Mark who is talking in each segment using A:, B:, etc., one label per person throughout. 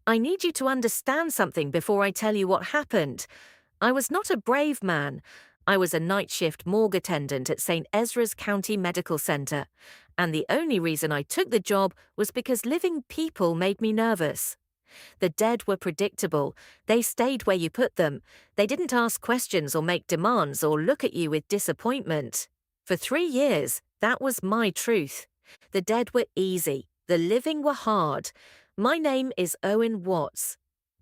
A: I need you to understand something before I tell you what happened. I was not a brave man. I was a night shift morgue attendant at St. Ezra's County Medical Center, and the only reason I took the job was because living people made me nervous. The dead were predictable. They stayed where you put them. They didn't ask questions or make demands or look at you with disappointment. For 3 years, that was my truth. The dead were easy. The living were hard. My name is Owen Watts.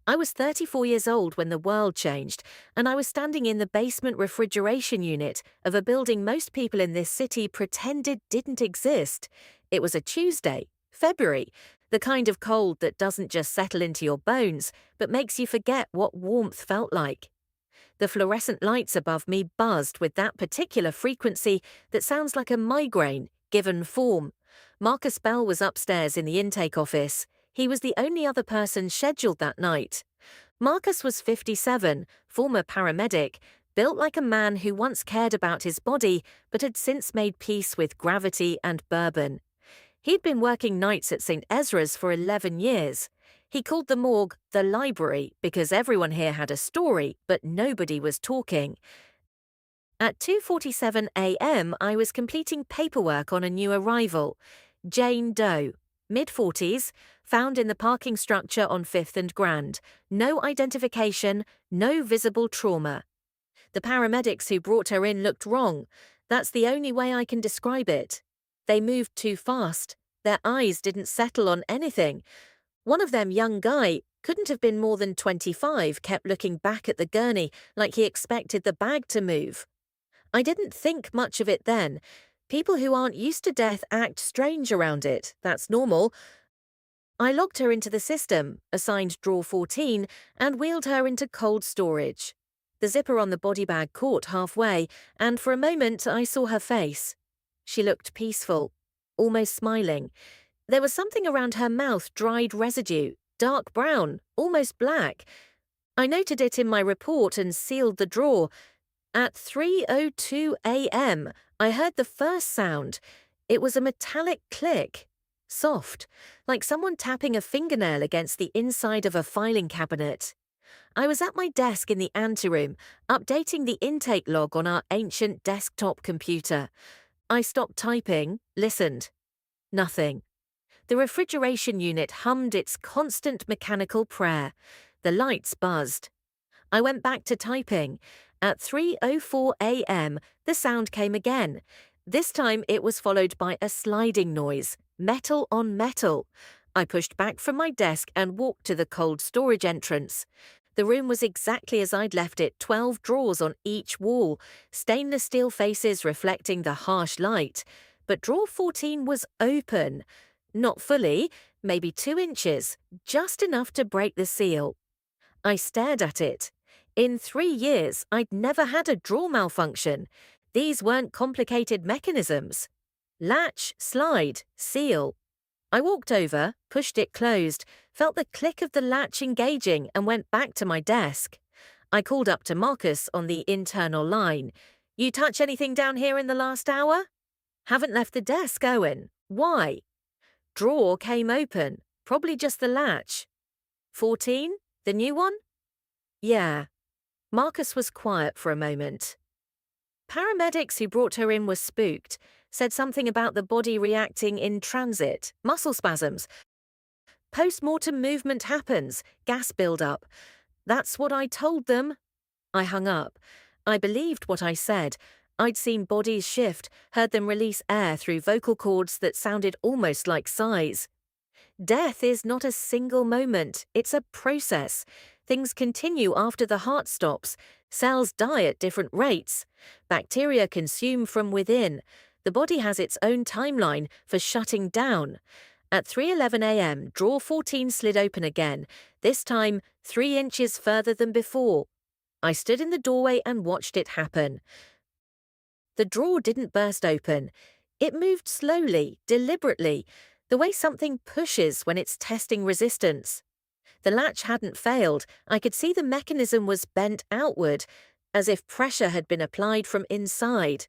A: I was 34 years old when the world changed, and I was standing in the basement refrigeration unit of a building most people in this city pretended didn't exist. It was a Tuesday, February, the kind of cold that doesn't just settle into your bones, but makes you forget what warmth felt like. The fluorescent lights above me buzzed with that particular frequency that sounds like a migraine, given form. Marcus Bell was upstairs in the intake office. He was the only other person scheduled that night. Marcus was 57, former paramedic, built like a man who once cared about his body but had since made peace with gravity and bourbon. He'd been working nights at St. Ezra's for 11 years. He called the morgue the library because everyone here had a story, but nobody was talking. At 2:47 a.m., I was completing paperwork on a new arrival, Jane Doe, mid-40s, found in the parking structure on 5th and Grand. No identification, no visible trauma. The paramedics who brought her in looked wrong. That's the only way I can describe it. They moved too fast. Their eyes didn't settle on anything. One of them, young guy, couldn't have been more than 25, kept looking back at the gurney like he expected the bag to move. I didn't think much of it then. People who aren't used to death act strange around it. That's normal. I logged her into the system, assigned drawer 14, and wheeled her into cold storage. The zipper on the body bag caught halfway, and for a moment I saw her face. She looked peaceful, almost smiling. There was something around her mouth, dried residue, dark brown, almost black. I noted it in my report and sealed the drawer. At 3:02 a.m., I heard the first sound. It was a metallic click. Soft, like someone tapping a fingernail against the inside of a filing cabinet. I was at my desk in the anteroom, updating the intake log on our ancient desktop computer. I stopped typing, listened. Nothing. The refrigeration unit hummed its constant mechanical prayer. The lights buzzed. I went back to typing. At 3:04 a.m., the sound came again. This time it was followed by a sliding noise, metal on metal. I pushed back from my desk and walked to the cold storage entrance. The room was exactly as I'd left it, 12 drawers on each wall, stainless steel faces reflecting the harsh light. But drawer 14 was open. Not fully, maybe 2 inches, just enough to break the seal. I stared at it. In 3 years, I'd never had a drawer malfunction. These weren't complicated mechanisms. Latch, slide, seal. I walked over, pushed it closed, felt the click of the latch engaging and went back to my desk. I called up to Marcus on the internal line. "You touch anything down here in the last hour?" "Haven't left the desk, Owen. Why?" "Drawer came open. Probably just the latch." 14? The new one?" "Yeah." Marcus was quiet for a moment. Paramedics who brought her in were spooked, said something about the body reacting in transit, muscle spasms. Post-mortem movement happens, gas build-up. That's what I told them. I hung up. I believed what I said. I'd seen bodies shift, heard them release air through vocal cords that sounded almost like sighs. Death is not a single moment, it's a process. Things continue after the heart stops. Cells die at different rates. Bacteria consume from within. The body has its own timeline for shutting down. At 3:11 a.m., drawer 14 slid open again, this time 3 inches further than before. I stood in the doorway and watched it happen. The drawer didn't burst open. It moved slowly, deliberately, the way something pushes when it's testing resistance. The latch hadn't failed. I could see the mechanism was bent outward, as if pressure had been applied from inside.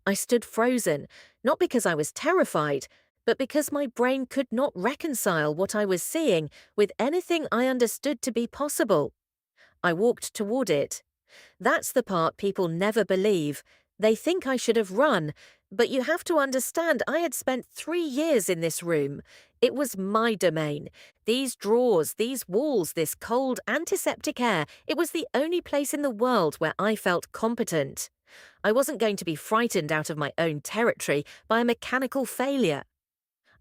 A: I stood frozen, not because I was terrified, but because my brain could not reconcile what I was seeing with anything I understood to be possible. I walked toward it. That's the part people never believe. They think I should have run, but you have to understand I had spent 3 years in this room. It was my domain. These drawers, these walls, this cold, antiseptic air, it was the only place in the world where I felt competent. I wasn't going to be frightened out of my own territory by a mechanical failure.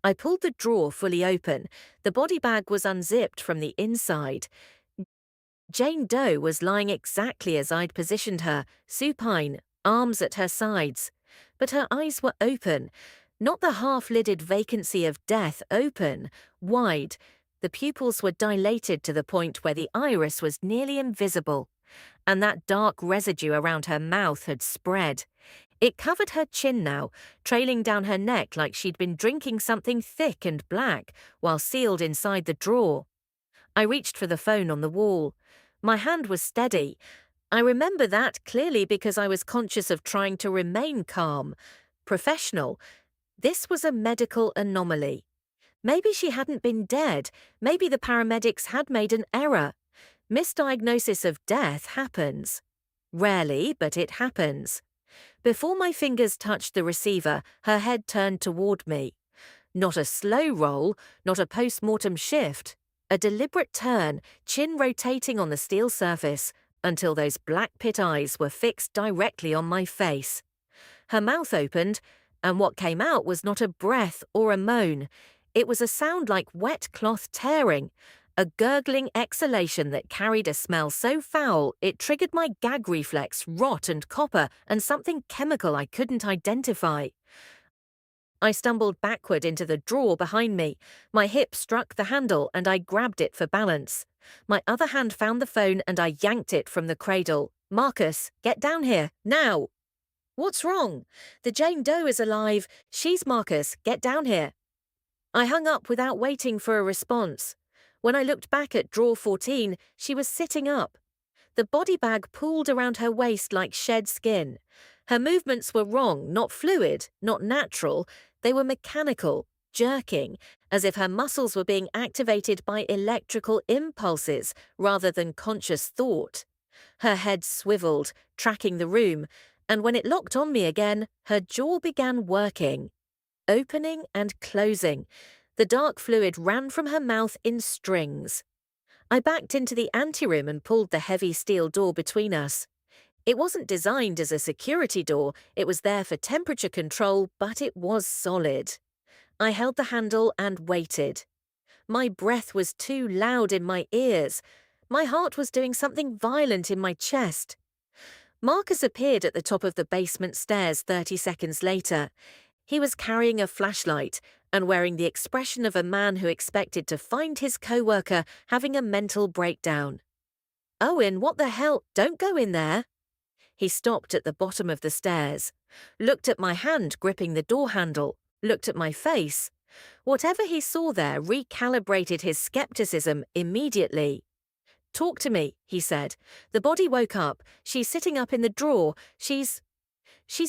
A: I pulled the drawer fully open. The body bag was unzipped from the inside. Jane Doe was lying exactly as I'd positioned her, supine, arms at her sides. But her eyes were open, not the half-lidded vacancy of death, open, wide. The pupils were dilated to the point where the iris was nearly invisible, and that dark residue around her mouth had spread. It covered her chin now, trailing down her neck like she'd been drinking something thick and black while sealed inside the drawer. I reached for the phone on the wall. My hand was steady. I remember that clearly because I was conscious of trying to remain calm, professional. This was a medical anomaly. Maybe she hadn't been dead. Maybe the paramedics had made an error. Misdiagnosis of death happens. Rarely, but it happens. Before my fingers touched the receiver, her head turned toward me. Not a slow roll, not a post-mortem shift. A deliberate turn, chin rotating on the steel surface, until those black pit eyes were fixed directly on my face. Her mouth opened, and what came out was not a breath or a moan. It was a sound like wet cloth tearing, a gurgling exhalation that carried a smell so foul it triggered my gag reflex, rot and copper, and something chemical I couldn't identify. I stumbled backward into the drawer behind me. My hip struck the handle and I grabbed it for balance. My other hand found the phone and I yanked it from the cradle. "Marcus, get down here, now!" "What's wrong?" "The Jane Doe is alive. She's Marcus, get down here." I hung up without waiting for a response. When I looked back at drawer 14, she was sitting up. The body bag pooled around her waist like shed skin. Her movements were wrong, not fluid, not natural. They were mechanical, jerking, as if her muscles were being activated by electrical impulses rather than conscious thought. Her head swiveled, tracking the room, and when it locked on me again, her jaw began working. Opening and closing. The dark fluid ran from her mouth in strings. I backed into the anteroom and pulled the heavy steel door between us. It wasn't designed as a security door, it was there for temperature control, but it was solid. I held the handle and waited. My breath was too loud in my ears. My heart was doing something violent in my chest. Marcus appeared at the top of the basement stairs 30 seconds later. He was carrying a flashlight and wearing the expression of a man who expected to find his co-worker having a mental breakdown. "Owen, what the hell? Don't go in there." He stopped at the bottom of the stairs, looked at my hand gripping the door handle, looked at my face. Whatever he saw there recalibrated his skepticism immediately. "Talk to me," he said. "The body woke up. She's sitting up in the drawer. She's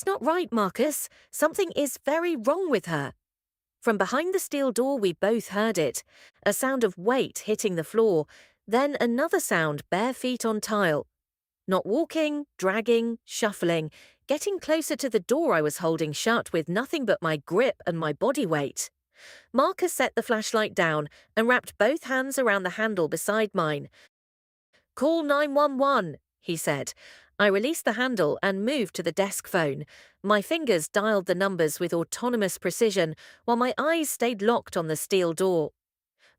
A: not right, Marcus. Something is very wrong with her." From behind the steel door we both heard it, a sound of weight hitting the floor, then another sound, bare feet on tile. Not walking, dragging, shuffling, getting closer to the door I was holding shut with nothing but my grip and my body weight. Marcus set the flashlight down and wrapped both hands around the handle beside mine. "Call 911, he said. I released the handle and moved to the desk phone. My fingers dialed the numbers with autonomous precision, while my eyes stayed locked on the steel door.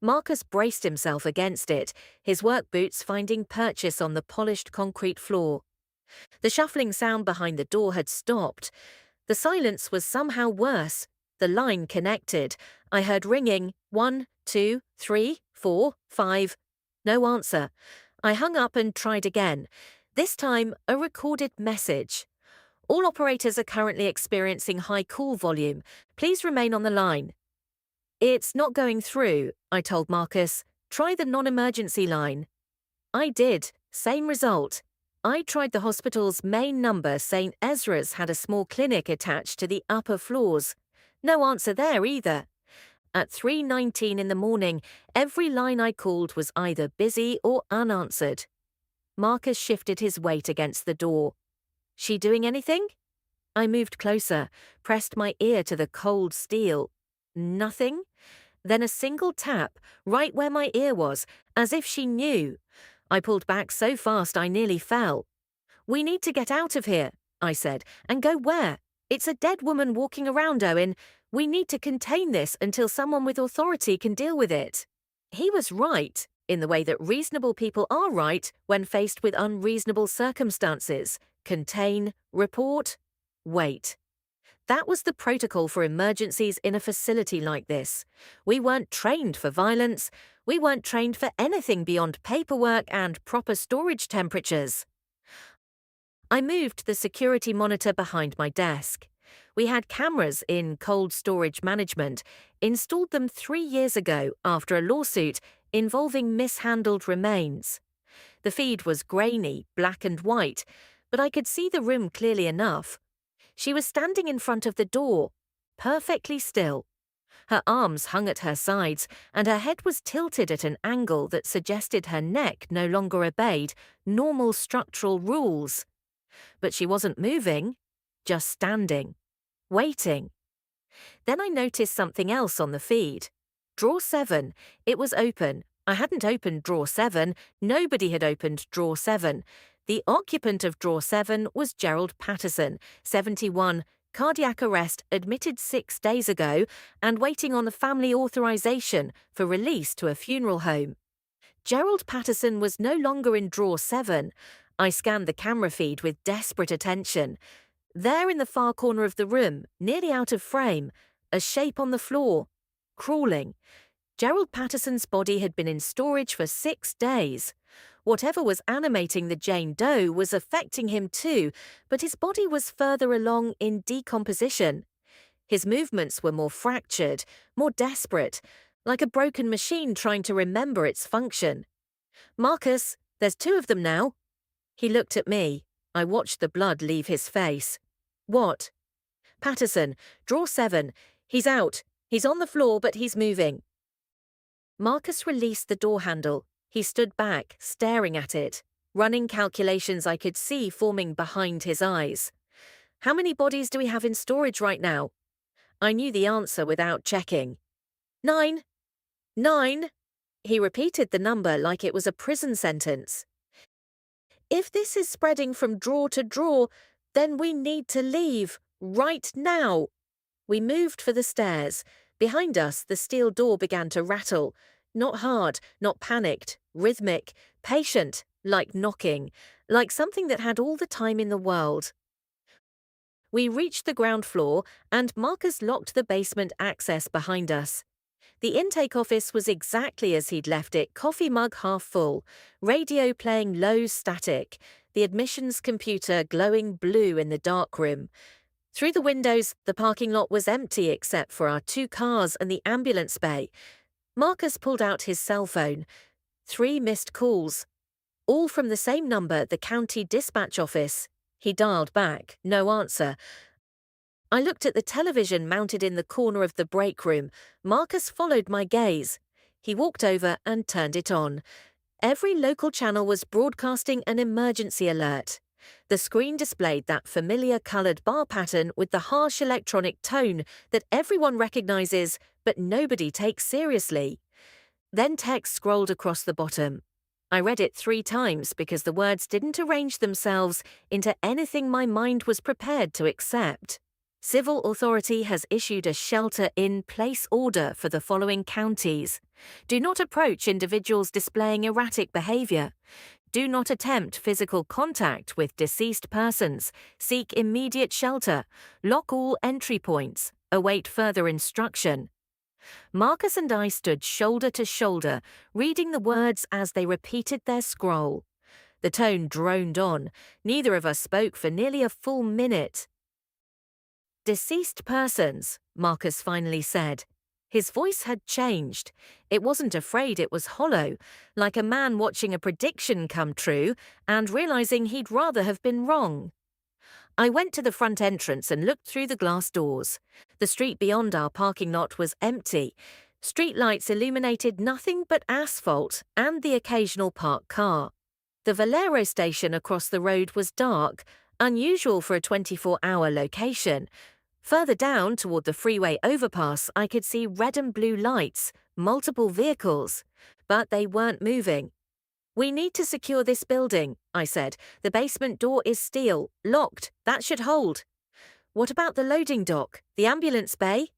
A: Marcus braced himself against it, his work boots finding purchase on the polished concrete floor. The shuffling sound behind the door had stopped. The silence was somehow worse. The line connected. I heard ringing, 1, 2, 3, 4, 5. No answer. I hung up and tried again. This time, a recorded message. "All operators are currently experiencing high call volume. Please remain on the line." "It's not going through," I told Marcus. "Try the non-emergency line." I did. Same result. I tried the hospital's main number. St. Ezra's had a small clinic attached to the upper floors. No answer there either. At 3:19 in the morning, every line I called was either busy or unanswered. Marcus shifted his weight against the door. She doing anything? I moved closer, pressed my ear to the cold steel. Nothing? Then a single tap, right where my ear was, as if she knew. I pulled back so fast I nearly fell. "We need to get out of here," I said. "And go where? It's a dead woman walking around, Owen. We need to contain this until someone with authority can deal with it." He was right, in the way that reasonable people are right when faced with unreasonable circumstances. Contain, report, wait. That was the protocol for emergencies in a facility like this. We weren't trained for violence. We weren't trained for anything beyond paperwork and proper storage temperatures. I moved the security monitor behind my desk. We had cameras in cold storage management, installed them 3 years ago after a lawsuit involving mishandled remains. The feed was grainy, black and white, but I could see the room clearly enough. She was standing in front of the door, perfectly still. Her arms hung at her sides, and her head was tilted at an angle that suggested her neck no longer obeyed normal structural rules. But she wasn't moving, just standing, waiting. Then I noticed something else on the feed. Drawer 7, it was open. I hadn't opened drawer 7, nobody had opened drawer 7. The occupant of drawer 7 was Gerald Patterson, 71, cardiac arrest, admitted 6 days ago, and waiting on the family authorization for release to a funeral home. Gerald Patterson was no longer in drawer 7. I scanned the camera feed with desperate attention. There in the far corner of the room, nearly out of frame, a shape on the floor, crawling. Gerald Patterson's body had been in storage for 6 days. Whatever was animating the Jane Doe was affecting him too, but his body was further along in decomposition. His movements were more fractured, more desperate, like a broken machine trying to remember its function. "Marcus, there's 2 of them now." He looked at me. I watched the blood leave his face. "What?" "Patterson, drawer 7. He's out. He's on the floor, but he's moving." Marcus released the door handle. He stood back, staring at it. Running calculations I could see forming behind his eyes. "How many bodies do we have in storage right now?" I knew the answer without checking. 9. 9. He repeated the number like it was a prison sentence. "If this is spreading from drawer to drawer, then we need to leave, right now." We moved for the stairs. Behind us, the steel door began to rattle. Not hard, not panicked, rhythmic, patient, like knocking, like something that had all the time in the world. We reached the ground floor, and Marcus locked the basement access behind us. The intake office was exactly as he'd left it, coffee mug half full, radio playing low static, the admissions computer glowing blue in the dark room. Through the windows, the parking lot was empty except for our 2 cars and the ambulance bay. Marcus pulled out his cell phone. 3 missed calls. All from the same number, the county dispatch office. He dialed back, no answer. I looked at the television mounted in the corner of the break room. Marcus followed my gaze. He walked over and turned it on. Every local channel was broadcasting an emergency alert. The screen displayed that familiar colored bar pattern with the harsh electronic tone that everyone recognizes but nobody takes seriously. Then text scrolled across the bottom. I read it 3 times because the words didn't arrange themselves into anything my mind was prepared to accept. Civil authority has issued a shelter-in-place order for the following counties. Do not approach individuals displaying erratic behavior. Do not attempt physical contact with deceased persons. Seek immediate shelter. Lock all entry points. Await further instruction. Marcus and I stood shoulder to shoulder, reading the words as they repeated their scroll. The tone droned on. Neither of us spoke for nearly a full minute. "Deceased persons," Marcus finally said. His voice had changed. It wasn't afraid, it was hollow, like a man watching a prediction come true and realizing he'd rather have been wrong. I went to the front entrance and looked through the glass doors. The street beyond our parking lot was empty. Streetlights illuminated nothing but asphalt and the occasional parked car. The Valero station across the road was dark, unusual for a 24-hour location. Further down toward the freeway overpass, I could see red and blue lights, multiple vehicles, but they weren't moving. "We need to secure this building," I said. "The basement door is steel, locked, that should hold." "What about the loading dock, the ambulance bay?"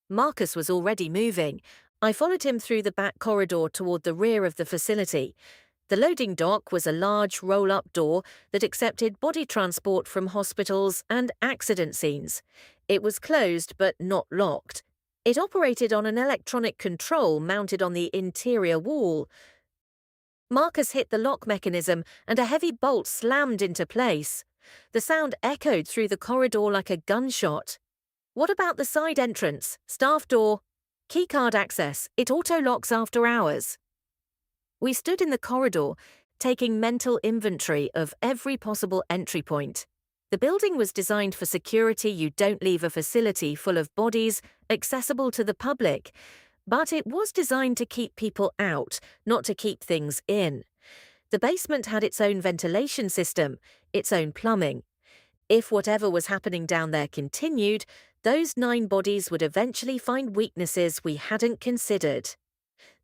A: Marcus was already moving. I followed him through the back corridor toward the rear of the facility. The loading dock was a large roll-up door that accepted body transport from hospitals and accident scenes. It was closed but not locked. It operated on an electronic control mounted on the interior wall. Marcus hit the lock mechanism and a heavy bolt slammed into place. The sound echoed through the corridor like a gunshot. "What about the side entrance? Staff door? Keycard access. It auto-locks after hours." We stood in the corridor, taking mental inventory of every possible entry point. The building was designed for security. You don't leave a facility full of bodies accessible to the public. But it was designed to keep people out, not to keep things in. The basement had its own ventilation system, its own plumbing. If whatever was happening down there continued, those 9 bodies would eventually find weaknesses we hadn't considered.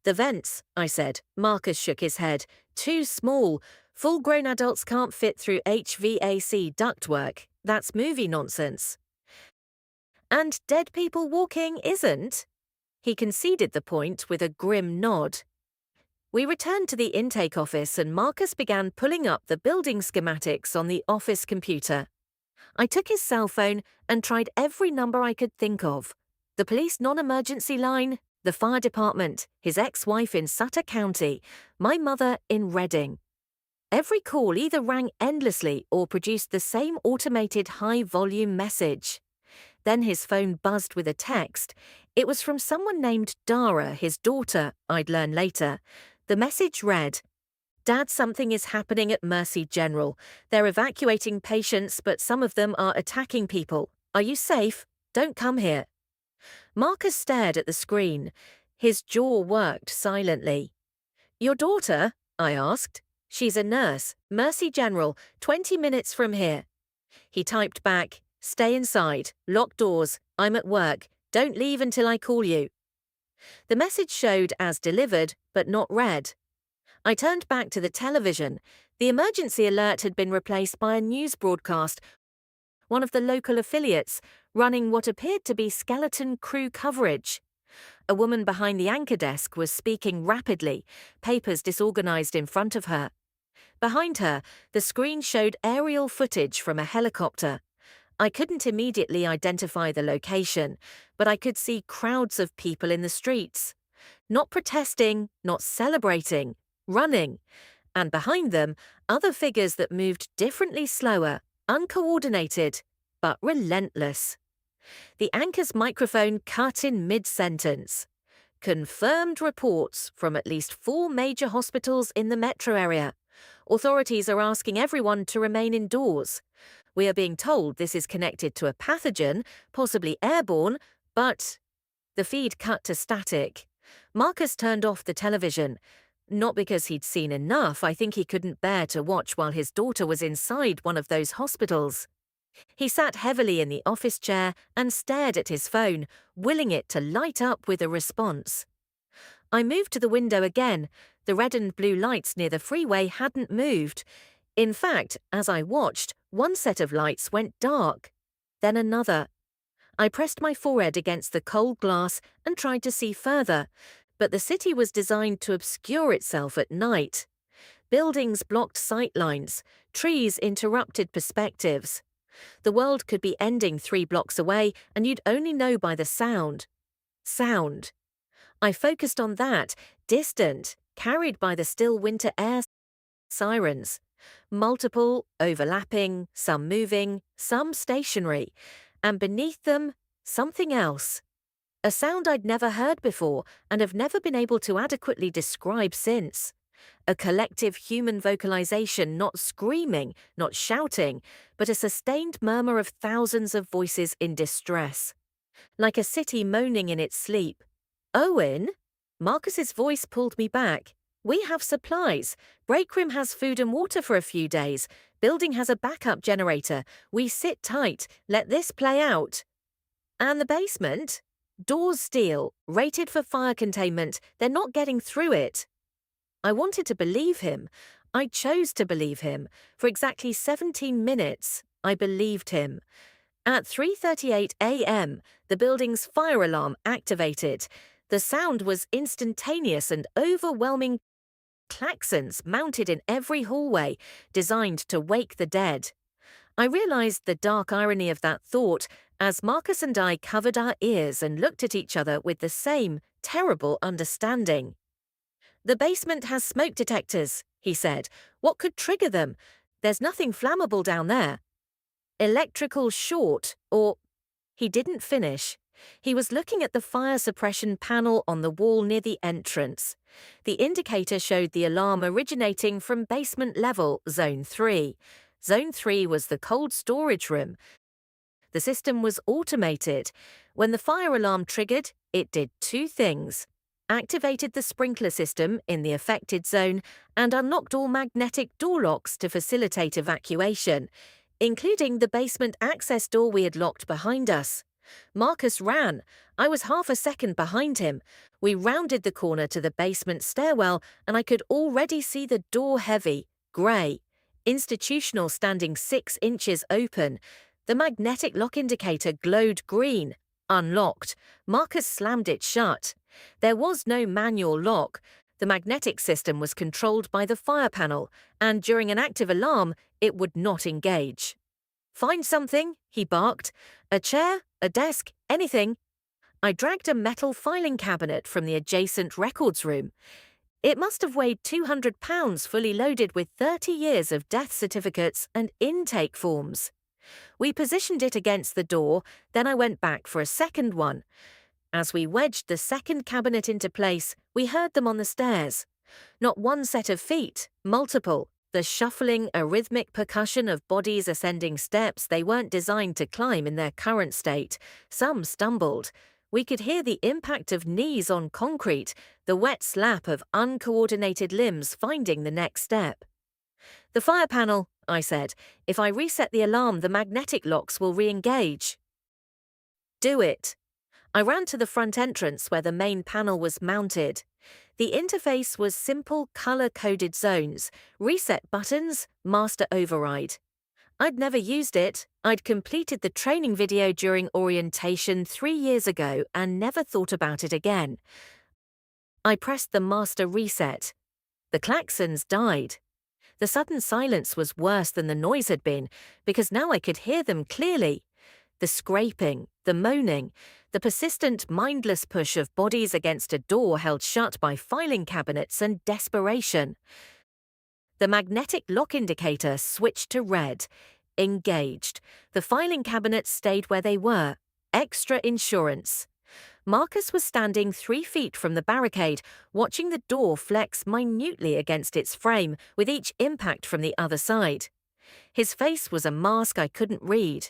A: "The vents," I said. Marcus shook his head. "Too small. Full-grown adults can't fit through HVAC ductwork. That's movie nonsense." "And dead people walking isn't?" He conceded the point with a grim nod. We returned to the intake office and Marcus began pulling up the building schematics on the office computer. I took his cell phone and tried every number I could think of. The police non-emergency line, the fire department, his ex-wife in Sutter County, my mother in Reading. Every call either rang endlessly or produced the same automated high-volume message. Then his phone buzzed with a text. It was from someone named Dara, his daughter, I'd learn later. The message read, "Dad, something is happening at Mercy General. They're evacuating patients, but some of them are attacking people. Are you safe? Don't come here." Marcus stared at the screen. His jaw worked silently. "Your daughter?" I asked. "She's a nurse. Mercy General, 20 minutes from here." He typed back, "Stay inside. Lock doors. I'm at work. Don't leave until I call you." The message showed as delivered, but not read. I turned back to the television. The emergency alert had been replaced by a news broadcast, one of the local affiliates, running what appeared to be skeleton crew coverage. A woman behind the anchor desk was speaking rapidly, papers disorganized in front of her. Behind her, the screen showed aerial footage from a helicopter. I couldn't immediately identify the location, but I could see crowds of people in the streets. Not protesting, not celebrating, running. And behind them, other figures that moved differently, slower, uncoordinated, but relentless. The anchor's microphone cut in mid-sentence. "Confirmed reports from at least 4 major hospitals in the metro area. Authorities are asking everyone to remain indoors. We are being told this is connected to a pathogen, possibly airborne, but..." The feed cut to static. Marcus turned off the television. Not because he'd seen enough. I think he couldn't bear to watch while his daughter was inside one of those hospitals. He sat heavily in the office chair and stared at his phone, willing it to light up with a response. I moved to the window again. The red and blue lights near the freeway hadn't moved. In fact, as I watched, one set of lights went dark. Then another. I pressed my forehead against the cold glass and tried to see further, but the city was designed to obscure itself at night. Buildings blocked sight lines, trees interrupted perspectives. The world could be ending 3 blocks away, and you'd only know by the sound. Sound. I focused on that, distant, carried by the still winter air sirens. Multiple, overlapping, some moving, some stationary. And beneath them, something else. A sound I'd never heard before and have never been able to adequately describe since. A collective human vocalization, not screaming, not shouting, but a sustained murmur of thousands of voices in distress. Like a city moaning in its sleep. Owen? Marcus's voice pulled me back. We have supplies. Break room has food and water for a few days. Building has a backup generator. We sit tight. Let this play out. And the basement? Doors steel, rated for fire containment. They're not getting through it. I wanted to believe him. I chose to believe him. For exactly 17 minutes, I believed him. At 3:38 a.m., the building's fire alarm activated. The sound was instantaneous and overwhelming. Klaxons mounted in every hallway, designed to wake the dead. I realized the dark irony of that thought as Marcus and I covered our ears and looked at each other with the same terrible understanding. The basement has smoke detectors, he said. What could trigger them? There's nothing flammable down there. Electrical short, or... He didn't finish. He was looking at the fire suppression panel on the wall near the entrance. The indicator showed the alarm originating from basement level, Zone 3. Zone 3 was the cold storage room. The system was automated. When the fire alarm triggered, it did two things: activated the sprinkler system in the affected zone and unlocked all magnetic door locks to facilitate evacuation, including the basement access door we had locked behind us. Marcus ran. I was half a second behind him. We rounded the corner to the basement stairwell, and I could already see the door heavy, grey, institutional standing 6 inches open. The magnetic lock indicator glowed green. Unlocked. Marcus slammed it shut. There was no manual lock. The magnetic system was controlled by the fire panel, and during an active alarm, it would not engage. "Find something," he barked. "A chair, a desk, anything." I dragged a metal filing cabinet from the adjacent records room. It must have weighed 200 pounds, fully loaded with 30 years of death certificates and intake forms. We positioned it against the door, then I went back for a second one. As we wedged the second cabinet into place, we heard them on the stairs. Not one set of feet, multiple. The shuffling, arrhythmic percussion of bodies ascending steps they weren't designed to climb in their current state. Some stumbled. We could hear the impact of knees on concrete, the wet slap of uncoordinated limbs finding the next step. "The fire panel," I said. "If I reset the alarm, the magnetic locks will re-engage." "Do it." I ran to the front entrance where the main panel was mounted. The interface was simple color-coded zones, reset buttons, master override. I'd never used it. I'd completed the training video during orientation 3 years ago and never thought about it again. I pressed the master reset. The klaxons died. The sudden silence was worse than the noise had been, because now I could hear them clearly. The scraping, the moaning, the persistent, mindless push of bodies against a door held shut by filing cabinets and desperation. The magnetic lock indicator switched to red. Engaged. The filing cabinets stayed where they were. Extra insurance. Marcus was standing 3 feet from the barricade, watching the door flex minutely against its frame with each impact from the other side. His face was a mask I couldn't read.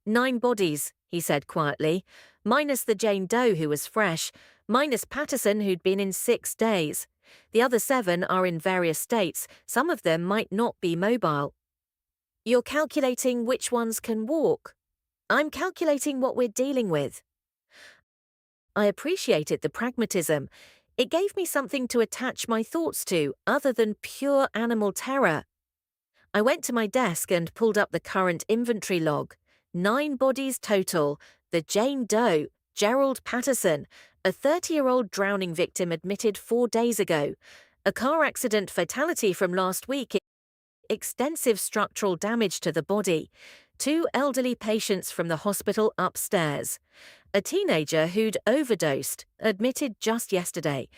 A: 9 bodies, he said quietly, minus the Jane Doe who was fresh, minus Patterson who'd been in 6 days. The other 7 are in various states, some of them might not be mobile. "You're calculating which ones can walk." "I'm calculating what we're dealing with." I appreciated the pragmatism. It gave me something to attach my thoughts to, other than pure animal terror. I went to my desk and pulled up the current inventory log. 9 bodies total. The Jane Doe, Gerald Patterson, a 30-year-old drowning victim admitted 4 days ago. A car accident fatality from last week. Extensive structural damage to the body. 2 elderly patients from the hospital upstairs. A teenager who'd overdosed, admitted just yesterday.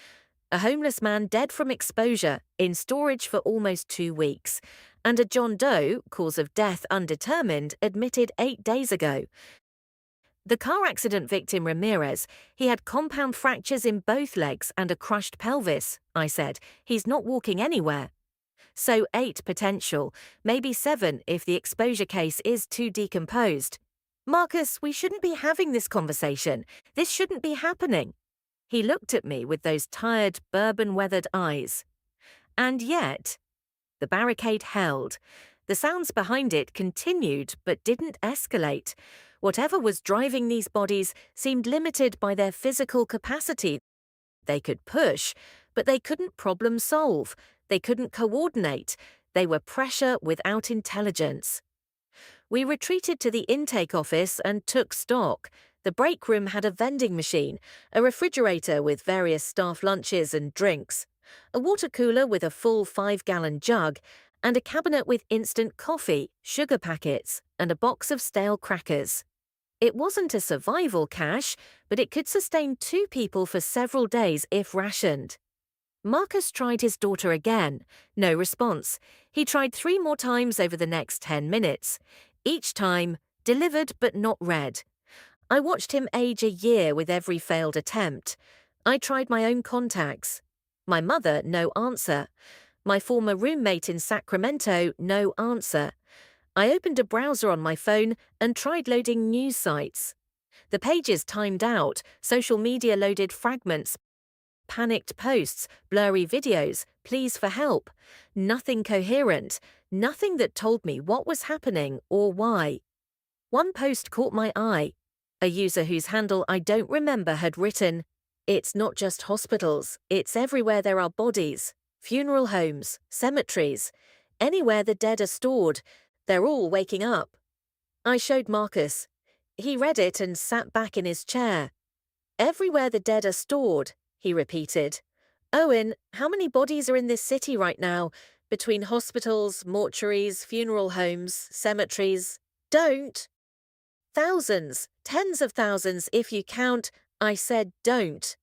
A: A homeless man dead from exposure, in storage for almost 2 weeks. And a John Doe, cause of death undetermined, admitted 8 days ago. The car accident victim Ramirez, he had compound fractures in both legs and a crushed pelvis, I said. He's not walking anywhere. So 8 potential, maybe 7 if the exposure case is too decomposed. "Marcus, we shouldn't be having this conversation. This shouldn't be happening." He looked at me with those tired, bourbon-weathered eyes. And yet, the barricade held. The sounds behind it continued but didn't escalate. Whatever was driving these bodies seemed limited by their physical capacity. They could push, but they couldn't problem solve. They couldn't coordinate. They were pressure without intelligence. We retreated to the intake office and took stock. The break room had a vending machine, a refrigerator with various staff lunches and drinks, a water cooler with a full 5-gallon jug, and a cabinet with instant coffee, sugar packets, and a box of stale crackers. It wasn't a survival cache, but it could sustain 2 people for several days if rationed. Marcus tried his daughter again. No response. He tried 3 more times over the next 10 minutes. Each time, delivered but not read. I watched him age a year with every failed attempt. I tried my own contacts. My mother, no answer. My former roommate in Sacramento, no answer. I opened a browser on my phone and tried loading news sites. The pages timed out, social media loaded fragments, panicked posts, blurry videos, pleas for help. Nothing coherent, nothing that told me what was happening or why. One post caught my eye. A user whose handle I don't remember had written, "It's not just hospitals, it's everywhere there are bodies, funeral homes, cemeteries, anywhere the dead are stored. They're all waking up." I showed Marcus. He read it and sat back in his chair. "Everywhere the dead are stored," he repeated. "Owen, how many bodies are in this city right now? Between hospitals, mortuaries, funeral homes, cemeteries?" "Don't." "Thousands, tens of thousands if you count." I said don't.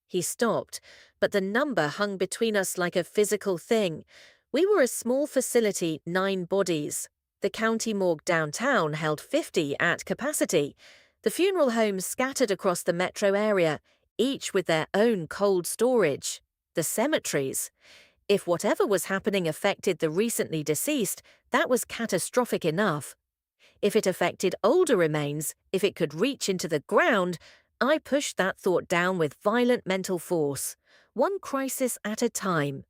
A: He stopped, but the number hung between us like a physical thing. We were a small facility, 9 bodies. The county morgue downtown held 50 at capacity. The funeral homes scattered across the metro area, each with their own cold storage. The cemeteries. If whatever was happening affected the recently deceased, that was catastrophic enough. If it affected older remains, if it could reach into the ground, I pushed that thought down with violent mental force, one crisis at a time.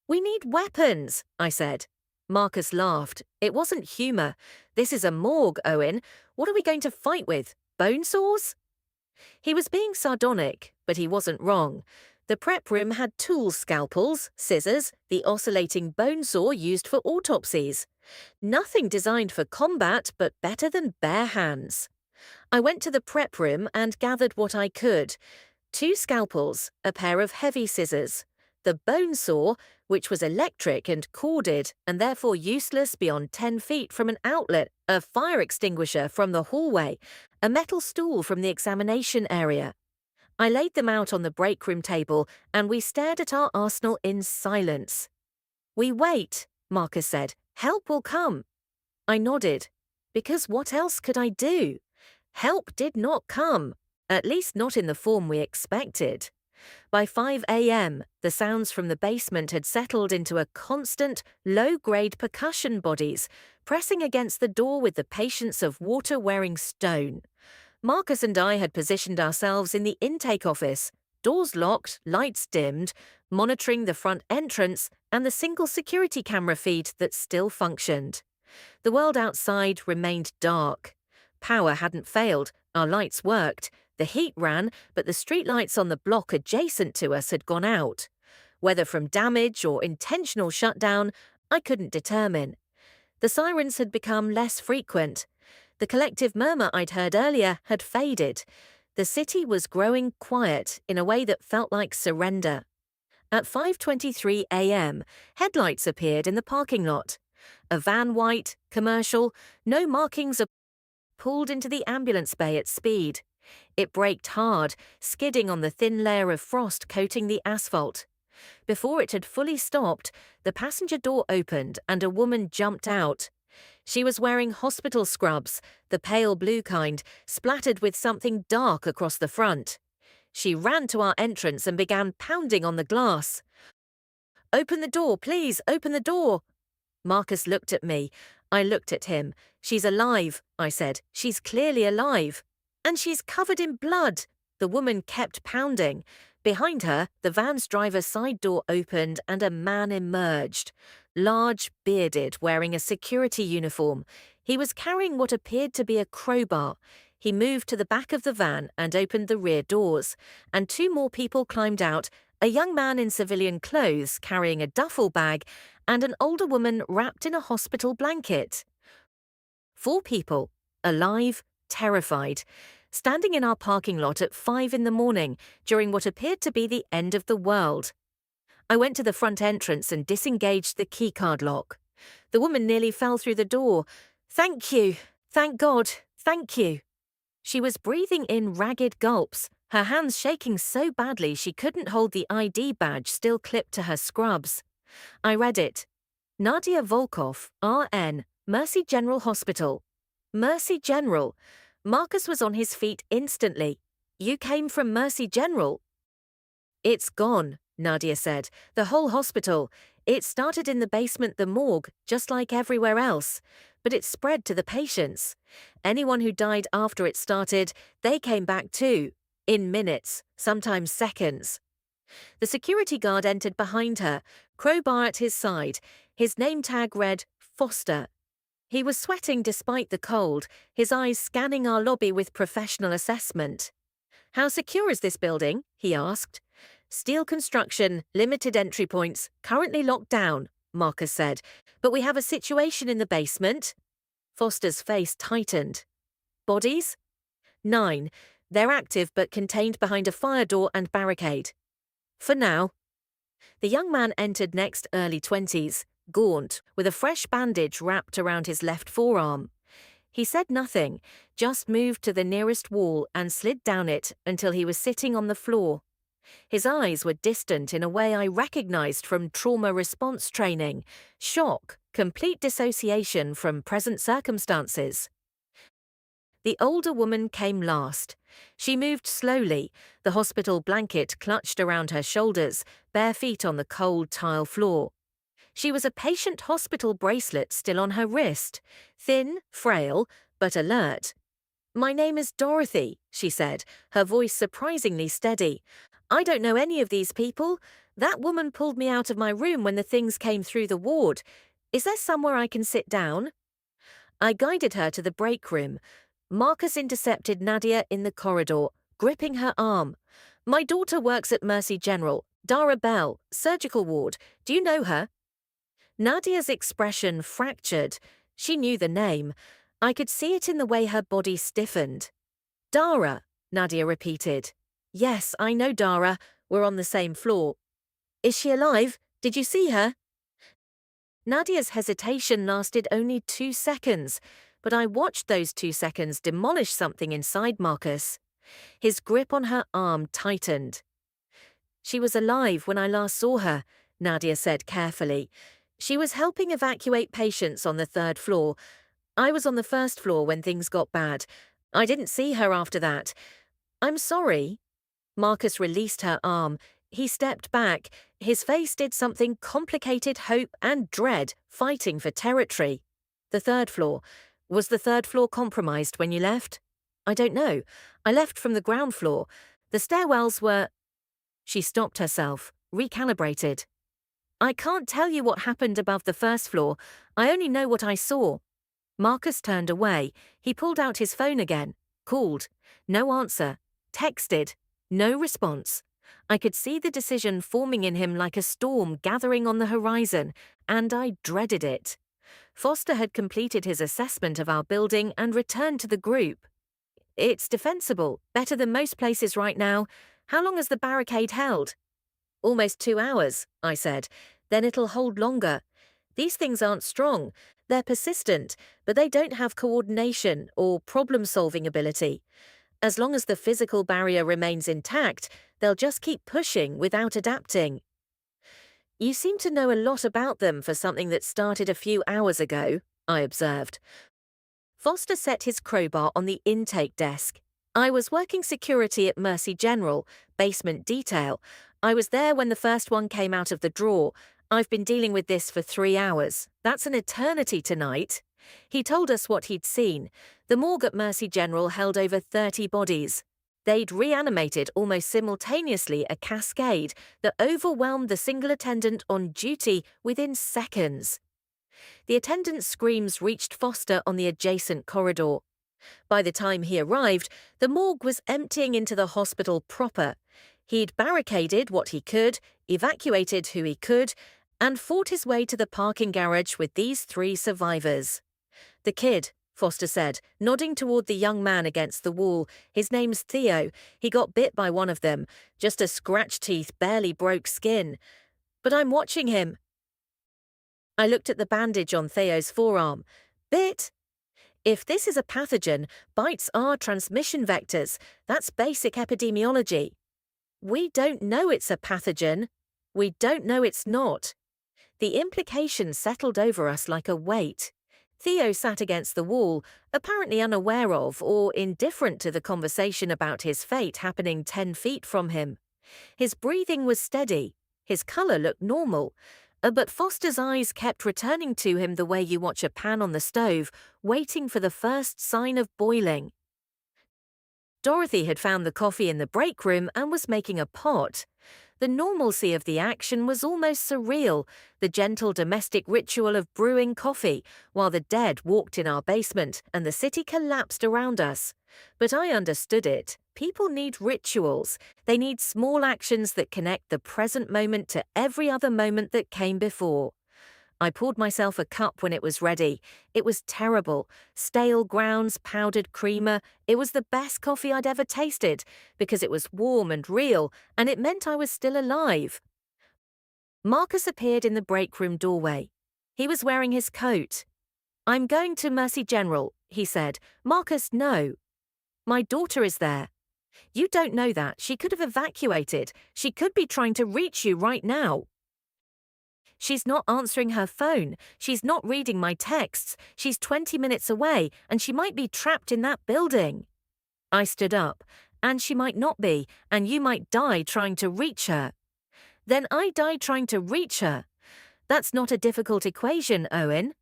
A: "We need weapons," I said. Marcus laughed. It wasn't humor. "This is a morgue, Owen. What are we going to fight with? Bone saws?" He was being sardonic, but he wasn't wrong. The prep room had tools, scalpels, scissors, the oscillating bone saw used for autopsies. Nothing designed for combat, but better than bare hands. I went to the prep room and gathered what I could. 2 scalpels, a pair of heavy scissors, the bone saw, which was electric and corded and therefore useless beyond 10 feet from an outlet, a fire extinguisher from the hallway, a metal stool from the examination area. I laid them out on the break room table and we stared at our arsenal in silence. "We wait," Marcus said. "Help will come." I nodded. Because what else could I do? Help did not come, at least not in the form we expected. By 5 a.m., the sounds from the basement had settled into a constant, low-grade percussion bodies, pressing against the door with the patience of water-wearing stone. Marcus and I had positioned ourselves in the intake office, doors locked, lights dimmed, monitoring the front entrance and the single security camera feed that still functioned. The world outside remained dark. Power hadn't failed, our lights worked, the heat ran, but the streetlights on the block adjacent to us had gone out. Whether from damage or intentional shutdown, I couldn't determine. The sirens had become less frequent. The collective murmur I'd heard earlier had faded. The city was growing quiet in a way that felt like surrender. At 5:23 a.m., headlights appeared in the parking lot. A van, white, commercial, no markings, pulled into the ambulance bay at speed. It braked hard, skidding on the thin layer of frost coating the asphalt. Before it had fully stopped, the passenger door opened and a woman jumped out. She was wearing hospital scrubs, the pale blue kind, splattered with something dark across the front. She ran to our entrance and began pounding on the glass. "Open the door, please, open the door." Marcus looked at me. I looked at him. "She's alive," I said. "She's clearly alive. And she's covered in blood." The woman kept pounding. Behind her, the van's driver's side door opened and a man emerged. Large, bearded, wearing a security uniform. He was carrying what appeared to be a crowbar. He moved to the back of the van and opened the rear doors, and two more people climbed out, a young man in civilian clothes carrying a duffel bag, and an older woman wrapped in a hospital blanket. 4 people, alive, terrified, standing in our parking lot at 5 in the morning during what appeared to be the end of the world. I went to the front entrance and disengaged the keycard lock. The woman nearly fell through the door. "Thank you. Thank God. Thank you." She was breathing in ragged gulps, her hands shaking so badly she couldn't hold the ID badge still clipped to her scrubs. I read it. Nadia Volkov, RN, Mercy General Hospital. Mercy General. Marcus was on his feet instantly. "You came from Mercy General?" "It's gone," Nadia said. "The whole hospital. It started in the basement, the morgue, just like everywhere else. But it spread to the patients. Anyone who died after it started, they came back too. In minutes, sometimes seconds." The security guard entered behind her, crowbar at his side. His name tag read Foster. He was sweating despite the cold, his eyes scanning our lobby with professional assessment. "How secure is this building?" he asked. "Steel construction, limited entry points, currently locked down," Marcus said. "But we have a situation in the basement." Foster's face tightened. "Bodies?" 9. They're active but contained behind a fire door and barricade. "For now." The young man entered next, early 20s, gaunt, with a fresh bandage wrapped around his left forearm. He said nothing, just moved to the nearest wall and slid down it until he was sitting on the floor. His eyes were distant in a way I recognized from trauma response training. Shock, complete dissociation from present circumstances. The older woman came last. She moved slowly, the hospital blanket clutched around her shoulders, bare feet on the cold tile floor. She was a patient hospital bracelet still on her wrist, thin, frail, but alert. "My name is Dorothy," she said, her voice surprisingly steady. "I don't know any of these people. That woman pulled me out of my room when the things came through the ward. Is there somewhere I can sit down?" I guided her to the break room. Marcus intercepted Nadia in the corridor, gripping her arm. "My daughter works at Mercy General, Dara Bell, surgical ward. Do you know her?" Nadia's expression fractured. She knew the name. I could see it in the way her body stiffened. "Dara," Nadia repeated. "Yes, I know Dara. We're on the same floor." "Is she alive? Did you see her?" Nadia's hesitation lasted only 2 seconds, but I watched those 2 seconds demolish something inside Marcus. His grip on her arm tightened. "She was alive when I last saw her," Nadia said carefully. "She was helping evacuate patients on the 3rd floor. I was on the 1st floor when things got bad. I didn't see her after that. I'm sorry." Marcus released her arm. He stepped back. His face did something complicated, hope and dread, fighting for territory. "The 3rd floor. Was the 3rd floor compromised when you left?" "I don't know. I left from the ground floor. The stairwells were—" She stopped herself, recalibrated. "I can't tell you what happened above the 1st floor. I only know what I saw." Marcus turned away. He pulled out his phone again. Called. No answer. Texted. No response. I could see the decision forming in him like a storm gathering on the horizon, and I dreaded it. Foster had completed his assessment of our building and returned to the group. "It's defensible, better than most places right now. How long has the barricade held?" "Almost 2 hours," I said. "Then it'll hold longer. These things aren't strong. They're persistent, but they don't have coordination or problem-solving ability. As long as the physical barrier remains intact, they'll just keep pushing without adapting." "You seem to know a lot about them for something that started a few hours ago," I observed. Foster set his crowbar on the intake desk. "I was working security at Mercy General, basement detail. I was there when the first one came out of the drawer. I've been dealing with this for 3 hours. That's an eternity tonight." He told us what he'd seen. The morgue at Mercy General held over 30 bodies. They'd reanimated almost simultaneously a cascade that overwhelmed the single attendant on duty within seconds. The attendant's screams reached Foster on the adjacent corridor. By the time he arrived, the morgue was emptying into the hospital proper. He'd barricaded what he could, evacuated who he could, and fought his way to the parking garage with these 3 survivors. "The kid," Foster said, nodding toward the young man against the wall. "His name's Theo. He got bit by one of them. Just a scratch teeth barely broke skin. But I'm watching him." I looked at the bandage on Theo's forearm. "Bit? If this is a pathogen, bites are transmission vectors. That's basic epidemiology. We don't know it's a pathogen. We don't know it's not." The implication settled over us like a weight. Theo sat against the wall, apparently unaware of or indifferent to the conversation about his fate happening 10 feet from him. His breathing was steady. His colour looked normal. But Foster's eyes kept returning to him the way you watch a pan on the stove, waiting for the first sign of boiling. Dorothy had found the coffee in the break room and was making a pot. The normalcy of the action was almost surreal, the gentle domestic ritual of brewing coffee, while the dead walked in our basement and the city collapsed around us. But I understood it. People need rituals. They need small actions that connect the present moment to every other moment that came before. I poured myself a cup when it was ready. It was terrible. Stale grounds, powdered creamer. It was the best coffee I'd ever tasted because it was warm and real, and it meant I was still alive. Marcus appeared in the break room doorway. He was wearing his coat. "I'm going to Mercy General," he said. "Marcus, no. My daughter is there. You don't know that. She could have evacuated. She could be trying to reach you right now. She's not answering her phone. She's not reading my texts. She's 20 minutes away, and she might be trapped in that building." I stood up. "And she might not be, and you might die trying to reach her." "Then I died trying to reach her. That's not a difficult equation, Owen."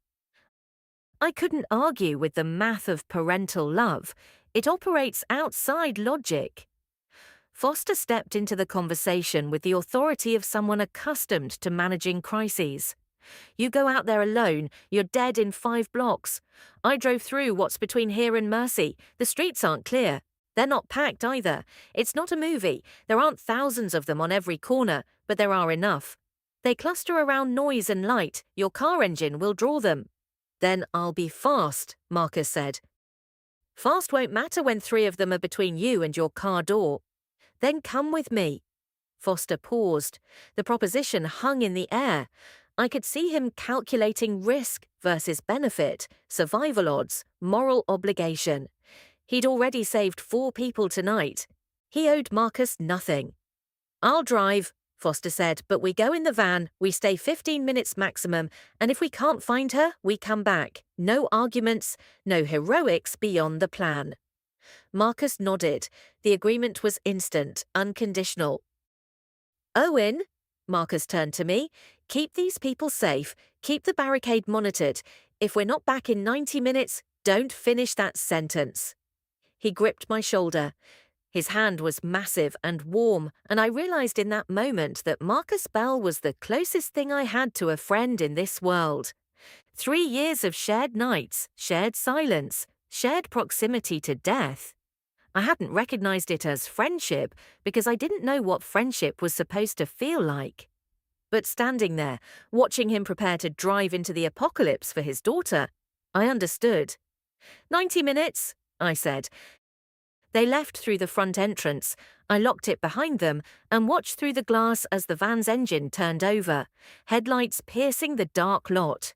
A: I couldn't argue with the math of parental love. It operates outside logic. Foster stepped into the conversation with the authority of someone accustomed to managing crises. "You go out there alone, you're dead in 5 blocks. I drove through what's between here and Mercy. The streets aren't clear. They're not packed either. It's not a movie. There aren't thousands of them on every corner, but there are enough. They cluster around noise and light. Your car engine will draw them." "Then I'll be fast," Marcus said. "Fast won't matter when 3 of them are between you and your car door." "Then come with me." Foster paused. The proposition hung in the air. I could see him calculating risk versus benefit, survival odds, moral obligation. He'd already saved 4 people tonight. He owed Marcus nothing. "I'll drive," Foster said, "but we go in the van, we stay 15 minutes maximum, and if we can't find her, we come back. No arguments, no heroics beyond the plan." Marcus nodded. The agreement was instant, unconditional. "Owen," Marcus turned to me, "keep these people safe. Keep the barricade monitored. If we're not back in 90 minutes, don't finish that sentence." He gripped my shoulder. His hand was massive and warm, and I realized in that moment that Marcus Bell was the closest thing I had to a friend in this world. 3 years of shared nights, shared silence, shared proximity to death. I hadn't recognized it as friendship because I didn't know what friendship was supposed to feel like. But standing there, watching him prepare to drive into the apocalypse for his daughter, I understood. 90 minutes, I said. They left through the front entrance. I locked it behind them and watched through the glass as the van's engine turned over, headlights piercing the dark lot.